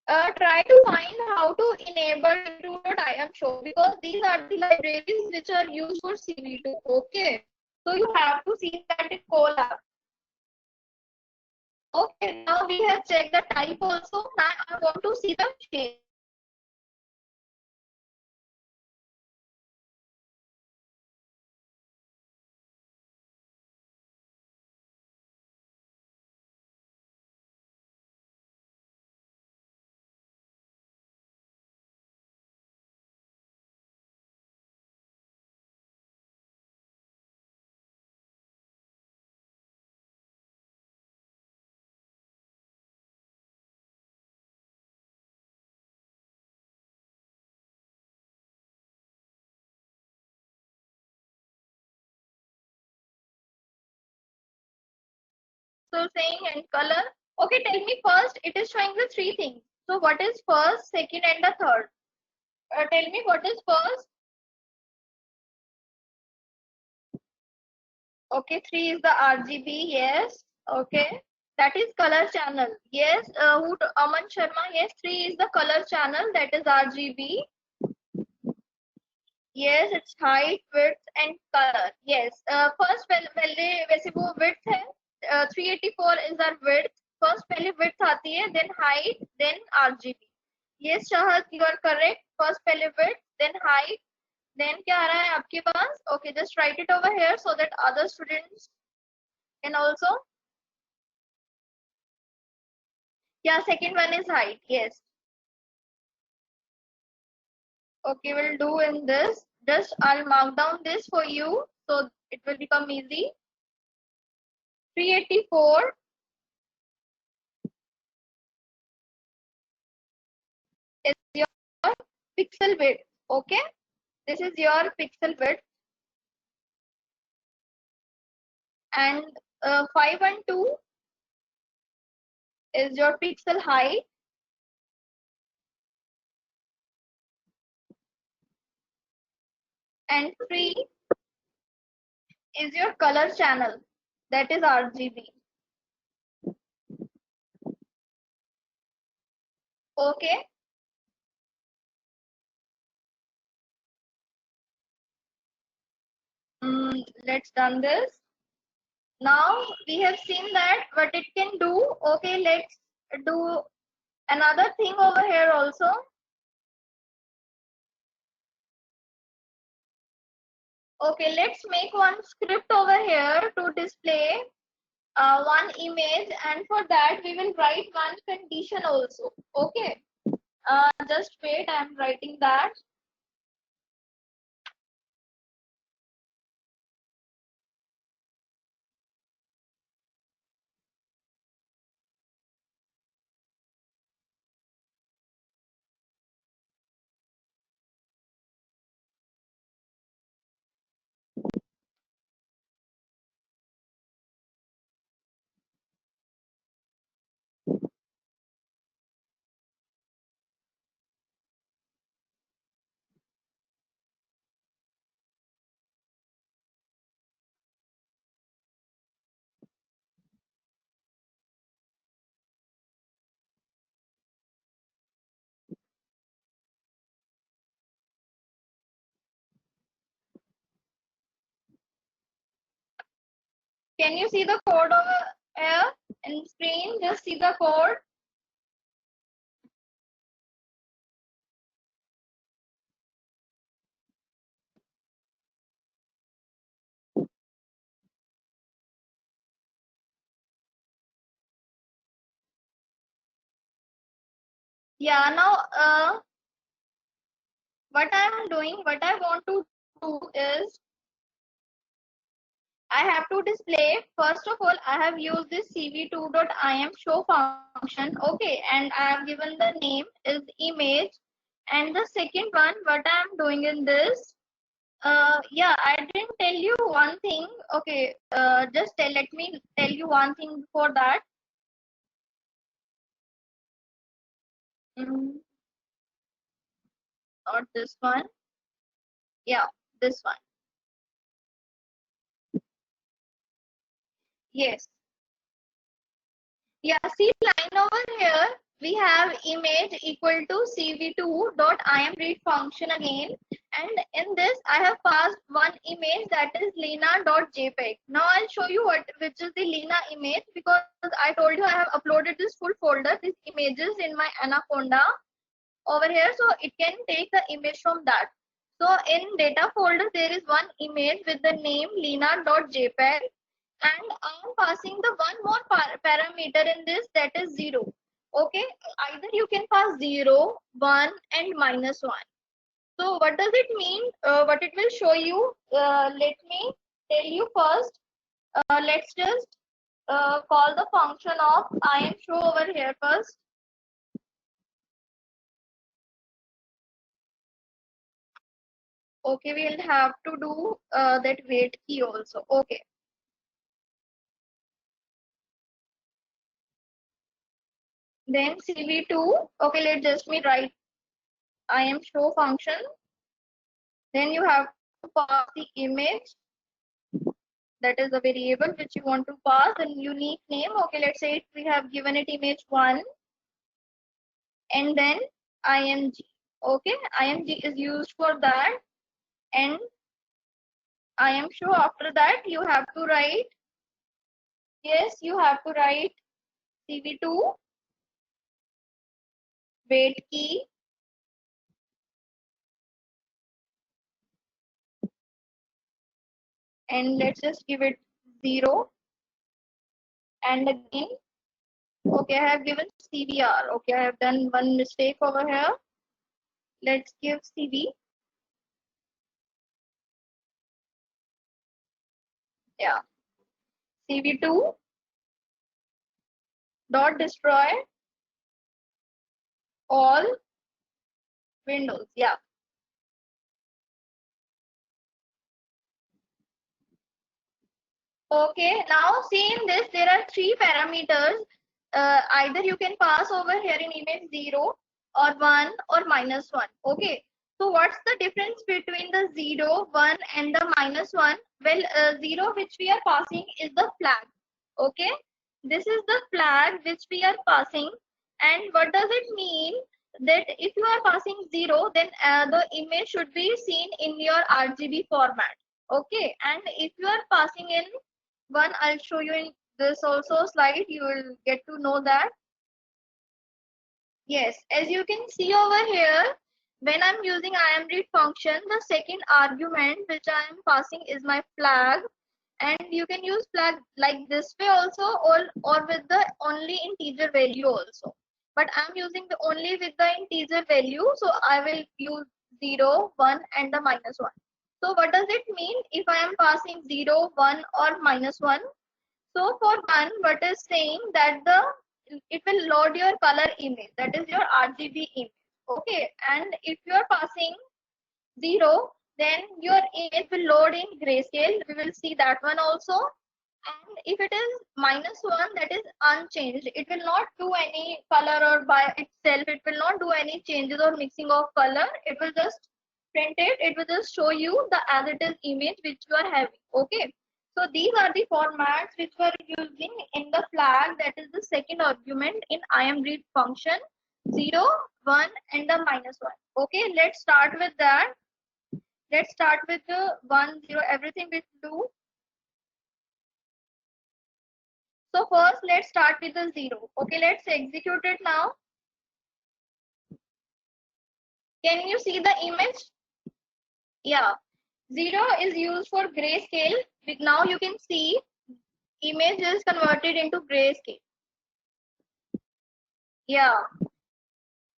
Speaker 1: Try to find how to enable Intro.ImShow, because these are the libraries which are used for CV2. Okay, so you have to see that in Colab. Okay, now we have checked the type also. Now I want to see the shape. So saying and color. Okay, tell me first. It is showing the three things. So what is first, second, and the third? Tell me what is first. Okay, three is the RGB. Yes. Okay. That is color channel. Yes. Aman Sharma. Yes, three is the color channel. That is RGB. Yes, it's height, width, and color. Yes. First पहले वैसे वो width है. 384 is our width. First पहले width आती है, then height, then RGB. Yes, Shahad, you are correct. First पहले width, then height, then क्या आ रहा है आपके पास? Okay, just write it over here so that other students can also. Yeah, second one is height. Yes. Okay, we'll do in this. Just I'll mark down this for you so it will become easy. 384 is your pixel width. Okay, this is your pixel width, and 512 is your pixel height, and 3 is your color channel, that is RGB. Okay, Let's done this. Now we have seen that what it can do. Okay, let's do another thing over here also. Okay, let's make one script over here to display one image, and for that we will write one condition also. Okay, just wait, I'm writing that. Can you see the code over here in screen? Just see the code. Yeah, now what I'm doing, what I want to do is I have to display, first of all, I have used this cv2.imshow function, okay, and I have given the name is image. And the second one, what I'm doing in this, yeah, I didn't tell you one thing, okay, let me tell you one thing before that. Mm, Not this one, yeah, this one, yes. Yeah, see line over here, we have image equal to cv2.imRead function again. And in this, I have passed one image that is lena.jpg. Now I'll show you which is the Lena image, because I told you I have uploaded this full folder, these images in my Anaconda over here. So it can take the image from that. So in data folder, there is one image with the name lena.jpg. And I am passing the one more parameter in this, that is 0. Okay, either you can pass 0, 1 and -1. So what does it mean? What it will show you? Let me tell you first. Let's just call the function of IMShow over here first. Okay, we'll have to do that wait key also. Okay. Then CV2. Okay, let's just me write IMShow function. Then you have to pass the image, that is a variable which you want to pass, and unique name. Okay, let's say we have given it image1, and then img. Okay, img is used for that, and IMShow, after that you have to write, yes, you have to write cv2 wait key, and let's just give it 0. And again, okay, I have given cvr. Okay, I have done one mistake over here. Let's give cv. Yeah, cv2 dot destroy all windows. Yeah. Okay, now see in this, there are three parameters. Either you can pass over here in image 0 or 1 or -1. Okay, so what's the difference between the 0, 1 and the -1? Well, 0 which we are passing is the flag. Okay, this is the flag which we are passing. And what does it mean? That if you are passing 0, then the image should be seen in your RGB format. Okay, and if you are passing in one, I'll show you in this also slide, you will get to know that. Yes, as you can see over here, when I'm using IamRead function, the second argument which I am passing is my flag, and you can use flag like this way also, or with the only integer value also. But I'm using the only with the integer value, so I will use 0, 1 and the -1. So what does it mean if I am passing 0, 1 or -1? So for one, what is saying that it will load your color image, that is your RGB image. Okay, and if you are passing 0, then your image will load in grayscale. We will see that one also. And if it is -1, that is unchanged. It will not do any color or by itself. It will not do any changes or mixing of color. It will just print it. It will just show you the as it is image which you are having. Okay. So these are the formats which we are using in the flag. That is the second argument in IamRead function. 0, 1 and the -1. Okay. Let's start with that. Let's start with the 1, 0. Everything we do. So first, let's start with the 0. Okay, let's execute it now. Can you see the image? Yeah. 0 is used for grayscale. Now you can see image is converted into grayscale. Yeah.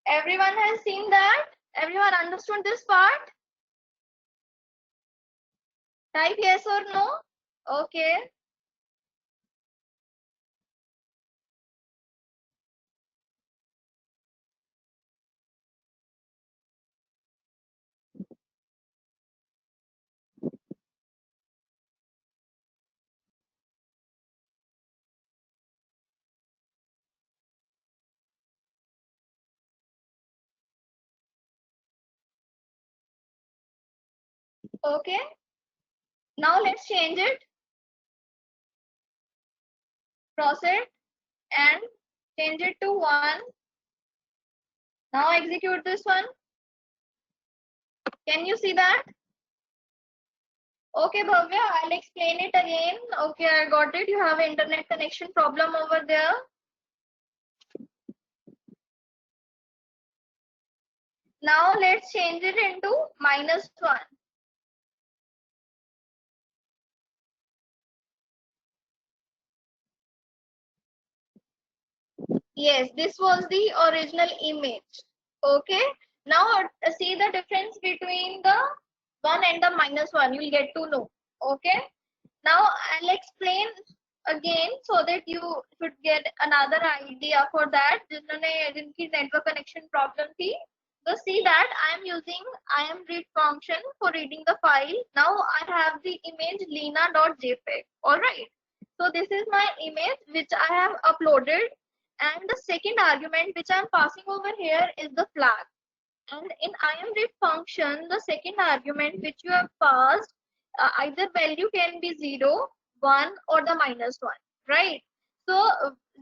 Speaker 1: Everyone has seen that? Everyone understood this part? Type yes or no. Okay. Okay. Now let's change it. Process and change it to 1. Now execute this one. Can you see that? Okay, Bhavya, I'll explain it again. Okay, I got it. You have an internet connection problem over there. Now let's change it into -1. Yes, this was the original image. Okay. Now see the difference between the 1 and the -1. You'll get to know. Okay. Now I'll explain again so that you should get another idea for that. जिनकी network connection problem थी. So see that I am using IamRead function for reading the file. Now I have the image lena.jpg. All right. So this is my image which I have uploaded, and the second argument which I am passing over here is the flag. And in IamRead function, the second argument which you have passed, either value can be 0, 1 or the -1, right? So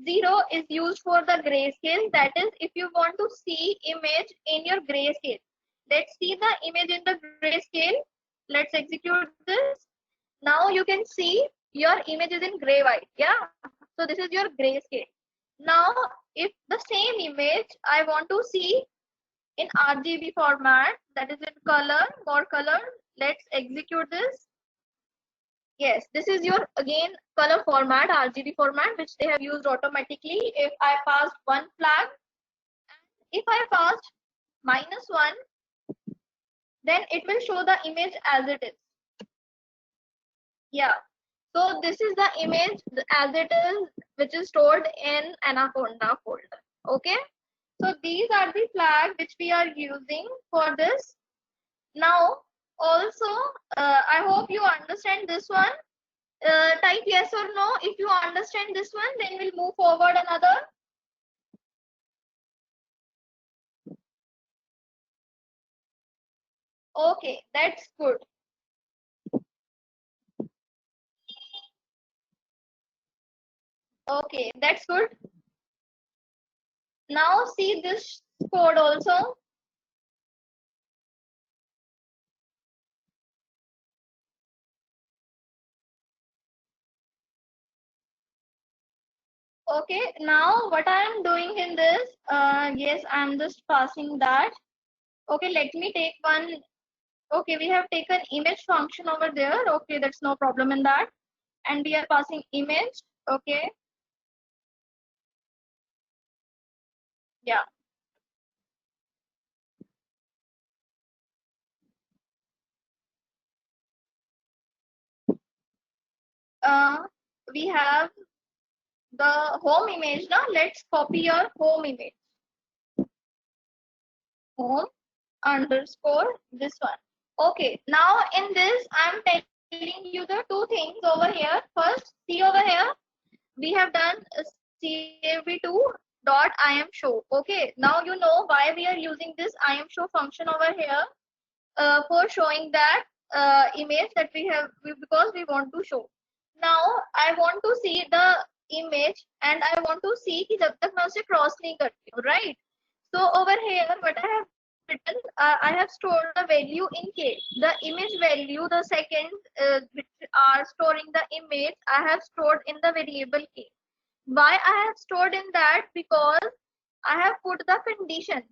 Speaker 1: 0 is used for the grayscale. That is, if you want to see image in your grayscale. Let's see the image in the grayscale. Let's execute this. Now you can see your image is in gray white. Yeah. So this is your grayscale. Now, if the same image I want to see in RGB format, that is in color, more color, let's execute this. Yes, this is your again color format, RGB format, which they have used automatically. If I passed one flag, if I passed -1, then it will show the image as it is. Yeah. So this is the image as it is, which is stored in Anaconda folder. Okay. So these are the flags which we are using for this. Now, also, I hope you understand this one. Type yes or no. If you understand this one, then we'll move forward another. Okay, that's good. Okay, that's good. Now see this code also. Okay, now what I am doing in this, yes, I'm just passing that. Okay, let me take one. Okay, we have taken image function over there. Okay, that's no problem in that. And we are passing image. Okay, yeah. Uh, we have the home image now. Let's copy your home image. Home underscore this one. Okay, now in this, I'm telling you the two things over here. First, see over here, we have done cavv2 dot IamShow. Okay, now you know why we are using this IamShow function over here for showing that image that we have because we want to show. Now I want to see the image and I want to see कि जब तक मैं उसे cross नहीं करती हूँ, right? So over here, what I have written, I have stored the value in K. The image value, the second which are storing the image, I have stored in the variable K. Why I have stored in that? Because I have put the condition.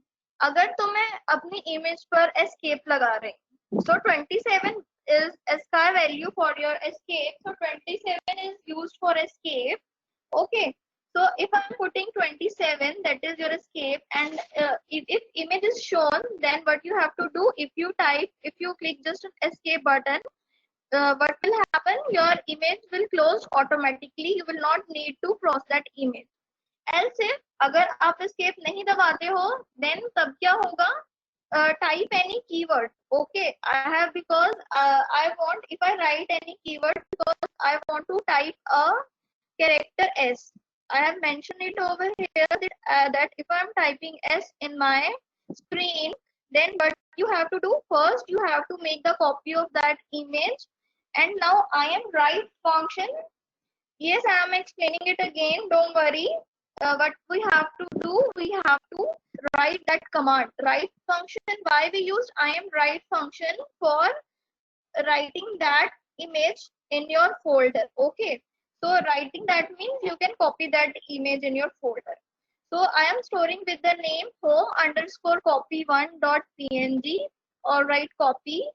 Speaker 1: अगर तुम्हें अपनी image पर escape लगा रहे हैं, so 27 is SCI value for your escape. So 27 is used for escape. Okay. So if I'm putting 27, that is your escape, and if image is shown, then what you have to do, if you click just an escape button, what will happen? Your image will close automatically. You will not need to cross that image. Else if अगर आप escape नहीं दबाते हो, then तब क्या होगा? Type any keyword. Okay, I have because I want if I write any keyword because I want to type a character S. I have mentioned it over here that if I'm typing S in my screen, then what you have to do first, you have to make the copy of that image. And now I am write function. Yes, I am explaining it again. Don't worry. What we have to do, we have to write that command. Write function. Why we used I am write function for writing that image in your folder. Okay. So writing that means you can copy that image in your folder. So I am storing with the name home underscore copy1.png or write copy.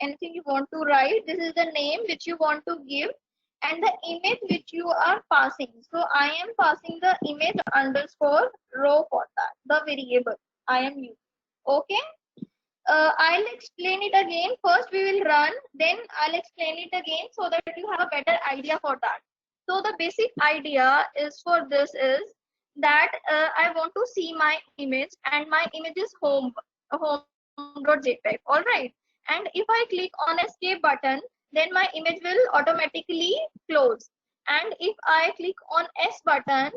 Speaker 1: Anything you want to write. This is the name which you want to give and the image which you are passing. So I am passing the image underscore row for that, the variable I am using. Okay. I'll explain it again. First we will run, then I'll explain it again so that you have a better idea for that. So the basic idea is for this is that I want to see my image and my image is home.jpg. All right. And if I click on escape button, then my image will automatically close. And if I click on S button,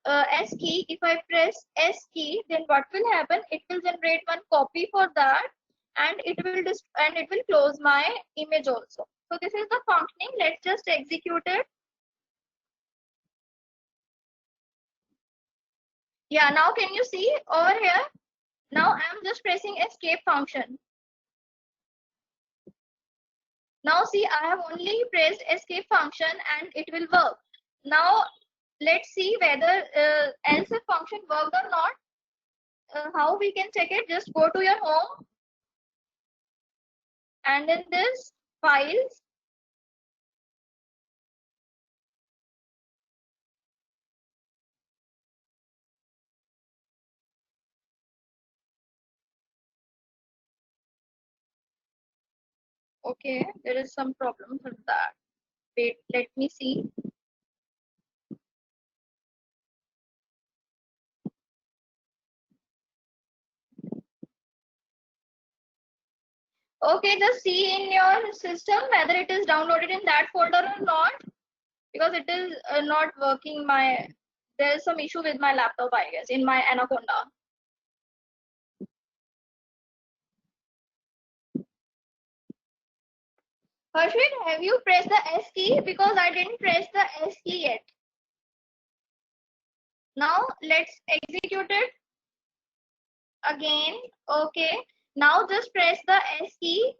Speaker 1: S key, if I press S key, then what will happen? It will generate one copy for that and it will close my image also. So this is the functioning. Let's just execute it. Yeah, now can you see over here? Now I'm just pressing escape function. Now see, I have only pressed escape function and it will work. Now let's see whether else if function worked or not. How we can check it? Just go to your home and in this files. Okay, there is some problem with that. Wait, let me see. Okay, just see in your system whether it is downloaded in that folder or not, because it is not working. There is some issue with my laptop, I guess, in my Anaconda. Harshit, have you pressed the S key? Because I didn't press the S key yet. Now let's execute it again. Okay, now just press the S key.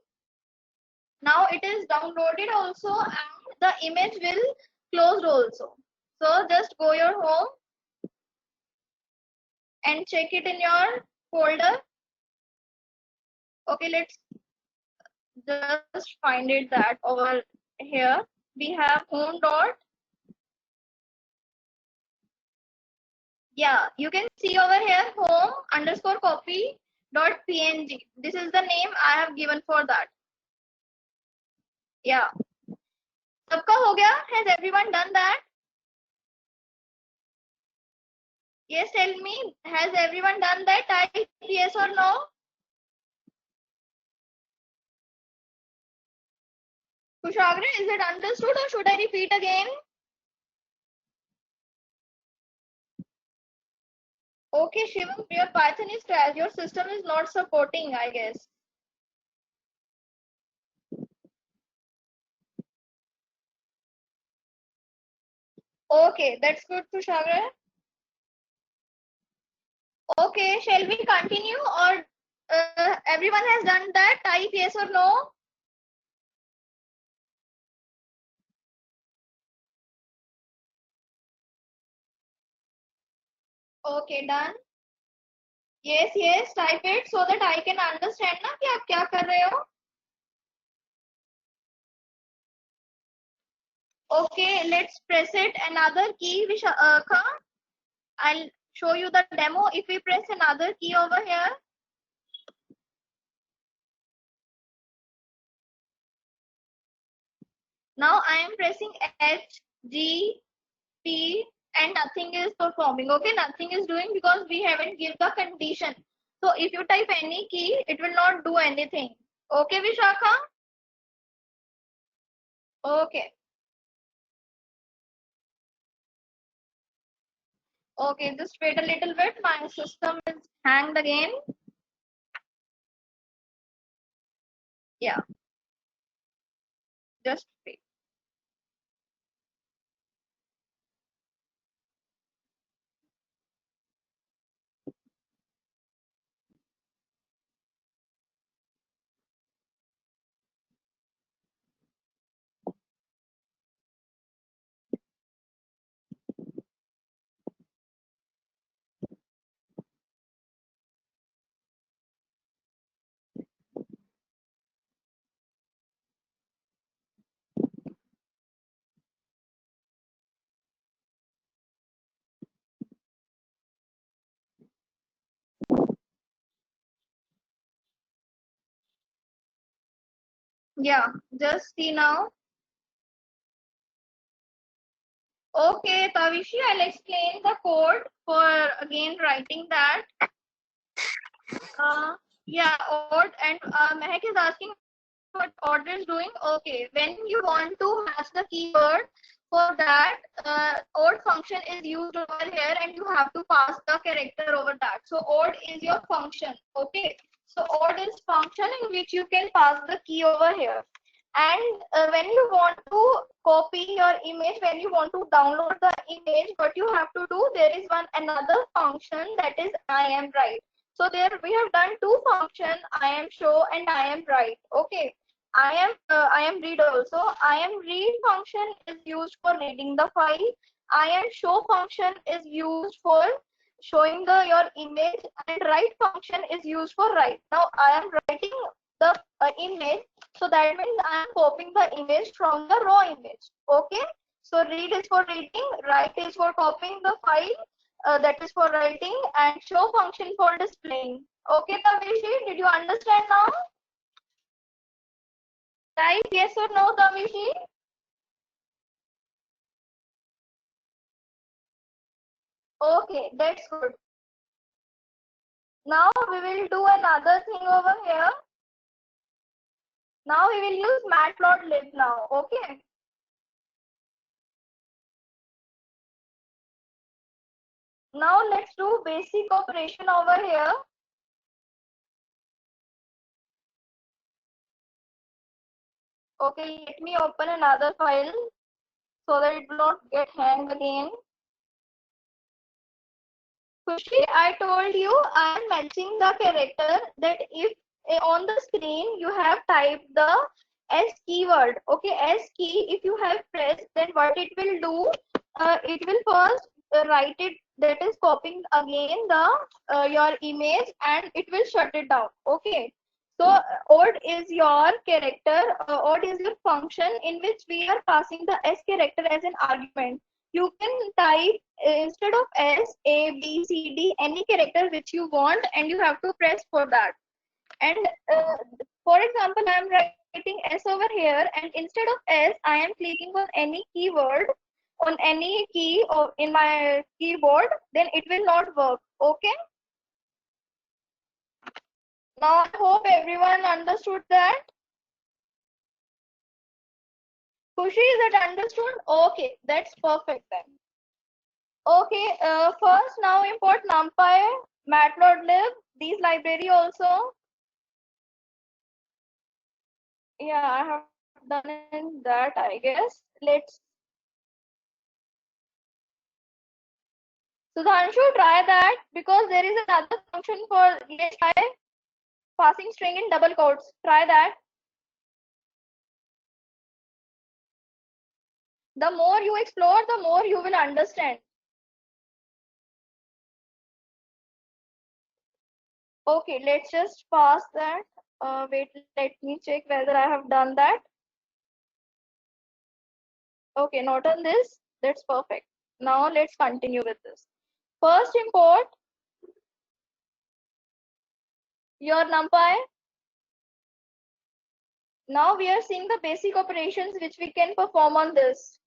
Speaker 1: Now it is downloaded also and the image will close also. So just go your home and check it in your folder. Okay, let's just find it that over here. We have home dot. Yeah, you can see over here home underscore copy dot png. This is the name I have given for that. Yeah. सबका हो गया? Has everyone done that? Yes, tell me. Has everyone done that? Type yes or no. Kushagra, is it understood or should I repeat again? Okay, Shivam, your Python is trash. Your system is not supporting, I guess. Okay, that's good, Kushagra. Okay, shall we continue or everyone has done that? Type yes or no. Okay, done. Yes, type it so that I can understand ना कि आप क्या कर रहे हो. Okay, let's press it. Another key, Vishakha. I'll show you the demo. If we press another key over here. Now I am pressing H, G, T, and nothing is performing. Okay, nothing is doing because we haven't given the condition. So if you type any key, it will not do anything. Okay, Vishakha? Okay. Okay, just wait a little bit. My system is hanged again. Yeah, just wait. Yeah, just see now. Okay, Tavishi, I'll explain the code for again writing that. Yeah, odd and Mehak is asking what odd is doing. Okay, when you want to match the keyword, for that odd function is used over here and you have to pass the character over that. So odd is your function. Okay, so odd is function in which you can pass the key over here. And when you want to copy your image, when you want to download the image, what you have to do, there is another function that is I am write. So there we have done two functions, I am show and I am write. Okay, I am read also. I am read function is used for reading the file. I am show function is used for showing your image, and write function is used for write. Now I am writing the image, so that means I am copying the image from the raw image. Okay, so read is for reading, write is for copying the file, that is for writing, and show function for displaying. Okay, Tavishi, did you understand now? Type yes or no, Tavishi. Okay, that's good. Now we will do another thing over here. Now we will use matplotlib now. Okay. Now let's do basic operation over here. Okay, let me open another file so that it will not get hanged again. Kushi, I told you I am matching the character that if on the screen you have typed the S keyword. Okay, S key, if you have pressed, then what it will do, it will first write it, that is copying again the your image, and it will shut it down. Okay. So odd is your character, odd is your function in which we are passing the s character as an argument. You can type instead of s a b c d any character which you want, and you have to press for that. And for example, I am writing s over here, and instead of s I am clicking on any keyword on any key or in my keyboard, then it will not work. Okay. Now I hope everyone understood that. Khushi, is it understood? Okay, that's perfect then. Okay, first now import NumPy, Matplotlib, these library also. Yeah, I have done that, I guess. Let's. Sudhanshu, try that, because there is another function for, let's try passing string in double quotes. Try that. The more you explore, the more you will understand. Okay, let's just pass that. Wait, let me check whether I have done that. Okay, not on this. That's perfect. Now let's continue with this. First import your NumPy. Now we are seeing the basic operations which we can perform on this.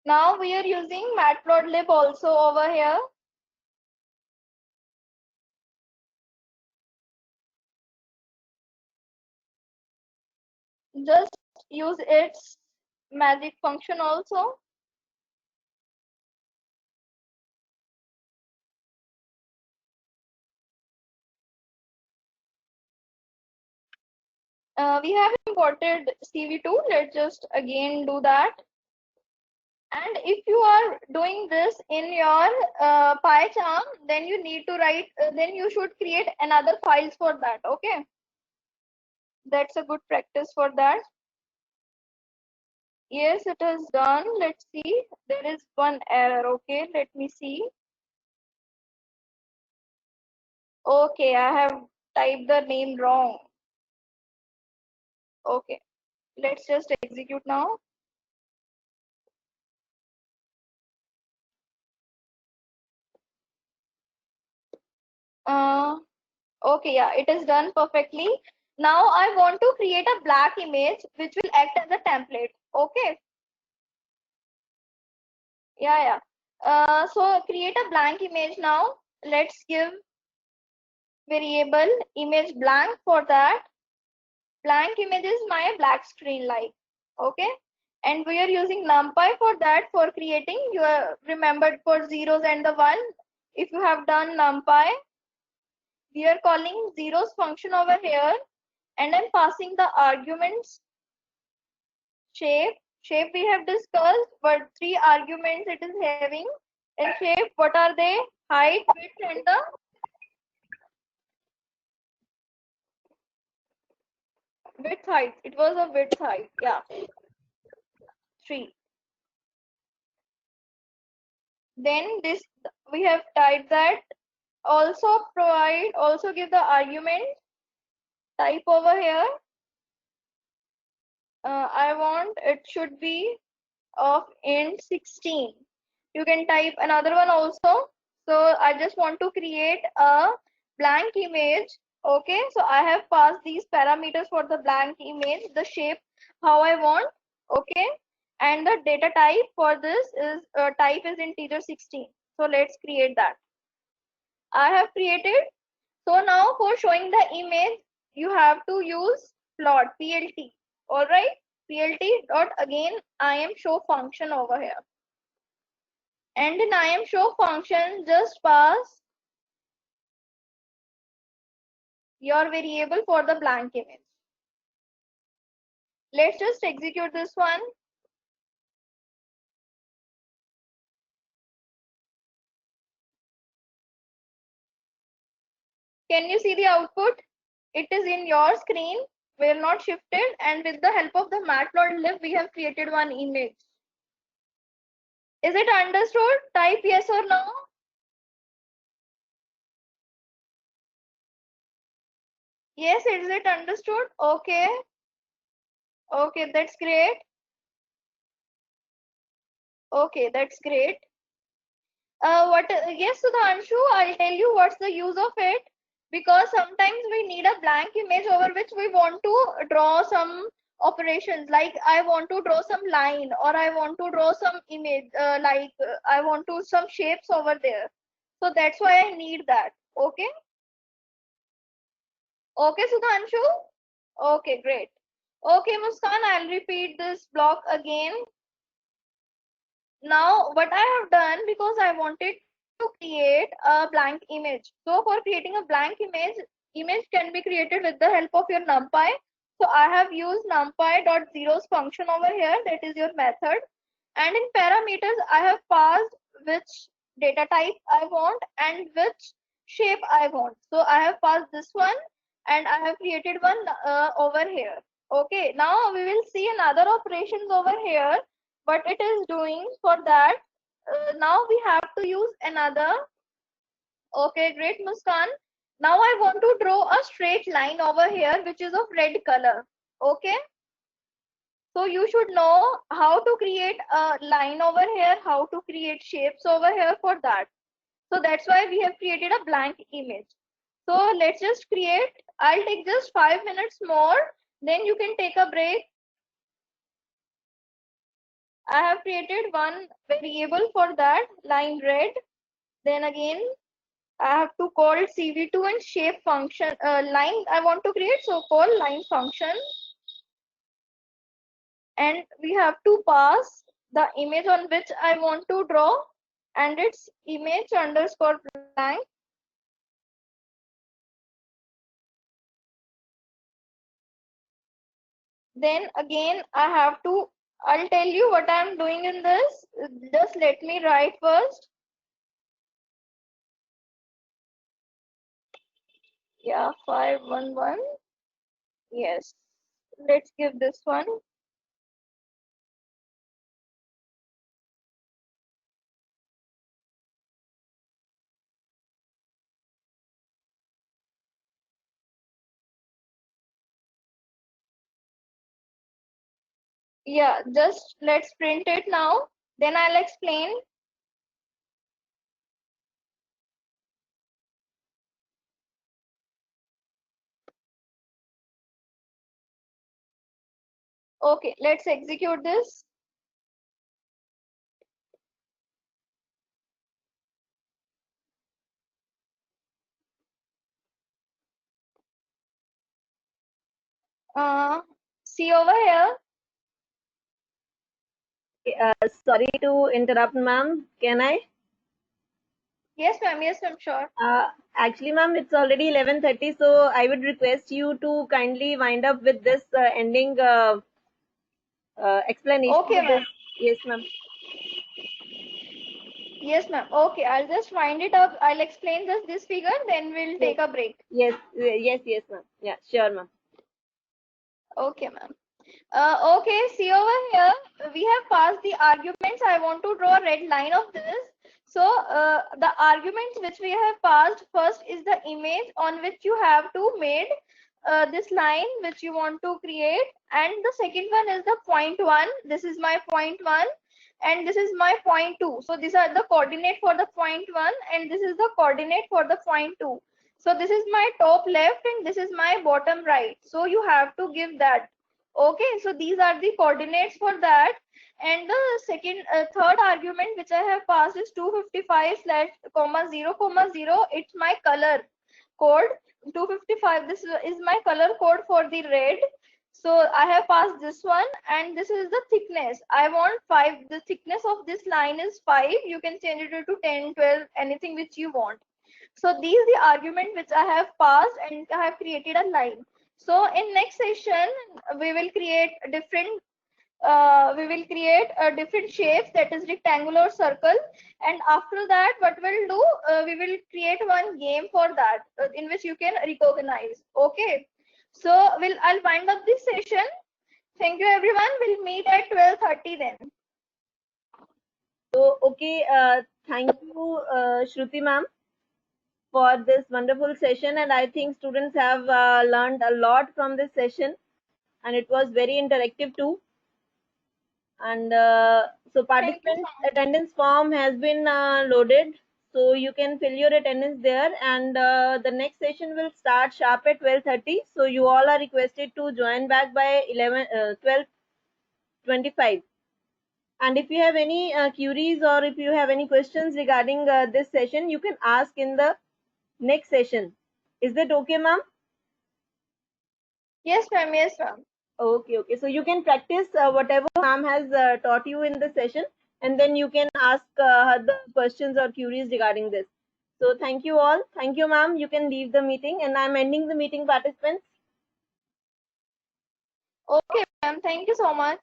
Speaker 1: Now we are using Matplotlib also over here. Just use its magic function also. We have imported CV2. Let's just again do that. And if you are doing this in your PyCharm, then you need to write, then you should create another files for that. Okay. That's a good practice for that. Yes, it is done. Let's see. There is one error. Okay, let me see. Okay, I have typed the name wrong. Okay, let's just execute now. Okay, yeah, it is done perfectly. Now I want to create a black image which will act as a template. Okay. Yeah. So create a blank image now. Let's give variable image blank for that. Blank image is my black screen like. Okay. And we are using NumPy for that, for creating. You are remembered for zeros and the one. If you have done NumPy, we are calling zeros function over here, and I'm passing the arguments. Shape we have discussed, but three arguments it is having. In shape, what are they? Height, width, and the width height. It was a width height. Yeah, 3. Then this we have typed that. Also give the argument type over here. I want it should be of int 16. You can type another one also. So I just want to create a blank image. Okay, so I have passed these parameters for the blank image, the shape how I want. Okay, and the data type for this is type is integer 16. So let's create that. I have created. So now for showing the image, you have to use plot plt. All right, plt dot again I am show function over here. And in I am show function, just pass your variable for the blank image. Let's just execute this one. Can you see the output? It is in your screen. We are not shifted, and with the help of the matplotlib, we have created one image. Is it understood? Type yes or no. Yes, is it understood? Okay. Okay, that's great. Okay, that's great. Yes, Sudhanshu, I'll tell you what's the use of it, because sometimes we need a blank image over which we want to draw some operations, like I want to draw some line, or I want to draw some image, I want to some shapes over there. So that's why I need that. Okay. Okay, Sudhanshu. Okay, great. Okay, Muskan, I'll repeat this block again. Now, what I have done, because I wanted to create a blank image. So for creating a blank image can be created with the help of your NumPy. So I have used NumPy.zeros function over here. That is your method. And in parameters, I have passed which data type I want and which shape I want. So I have passed this one, and I have created one over here. Okay, now we will see another operations over here what it is doing. For that, now we have to use another. Okay, great, Muskan. Now I want to draw a straight line over here which is of red color. Okay, so you should know how to create a line over here, how to create shapes over here for that. So that's why we have created a blank image. So let's just create. I'll take just 5 minutes more, then you can take a break. I have created one variable for that, line red. Then again, I have to call CV2 and shape function, line I want to create, so call line function. And we have to pass the image on which I want to draw, and it's image underscore blank. Then again, I'll tell you what I'm doing in this. Just let me write first. Yeah, 511. Yes. Let's give this one. Yeah, just let's print it now. Then I'll explain. Okay, let's execute this. See over here.
Speaker 3: Sorry to interrupt, ma'am. Can I?
Speaker 1: Yes, ma'am. Yes, I'm sure.
Speaker 3: Actually, ma'am, it's already 11:30, so I would request you to kindly wind up with this ending explanation.
Speaker 1: Okay, ma'am.
Speaker 3: Yes, ma'am.
Speaker 1: Yes, ma'am. Okay, I'll just wind it up. I'll explain this figure, then we'll take a break.
Speaker 3: Yes, yes, ma'am. Yeah, sure, ma'am.
Speaker 1: Okay, ma'am. Okay, see over here, we have passed the arguments. I want to draw a red line of this. So the arguments which we have passed, first is the image on which you have to make this line which you want to create, and the second one is the point 1. This is my point 1, and this is my point 2. So these are the coordinate for the point 1, and this is the coordinate for the point 2. So this is my top left and this is my bottom right. So you have to give that. Okay, so these are the coordinates for that. And the third argument which I have passed is 255 slash comma 0 comma 0. It's my color code. 255, this is my color code for the red. So I have passed this one, and this is the thickness. I want 5. The thickness of this line is 5. You can change it to 10, 12, anything which you want. So these are the argument which I have passed, and I have created a line. So in next session, we will create different we will create a different shapes, that is rectangular, circle, and after that what we'll do, we will create one game for that, in which you can recognize. Okay, so I'll wind up this session. Thank you everyone, we'll meet at 12:30 then.
Speaker 3: So, okay, thank you, Shruti ma'am, for this wonderful session. And I think students have learned a lot from this session, and it was very interactive too. And so participant attendance form has been loaded, so you can fill your attendance there. And the next session will start sharp at 12:30. So you all are requested to join back by 12:25. And if you have any queries or if you have any questions regarding this session, you can ask in the next session. Is that okay, ma'am?
Speaker 1: Yes ma'am, yes ma'am.
Speaker 3: Okay, okay. So you can practice whatever ma'am has taught you in the session, and then you can ask her the questions or queries regarding this. So thank you all. Thank you, ma'am. You can leave the meeting, and I'm ending the meeting, participants.
Speaker 1: Okay ma'am, thank you so much.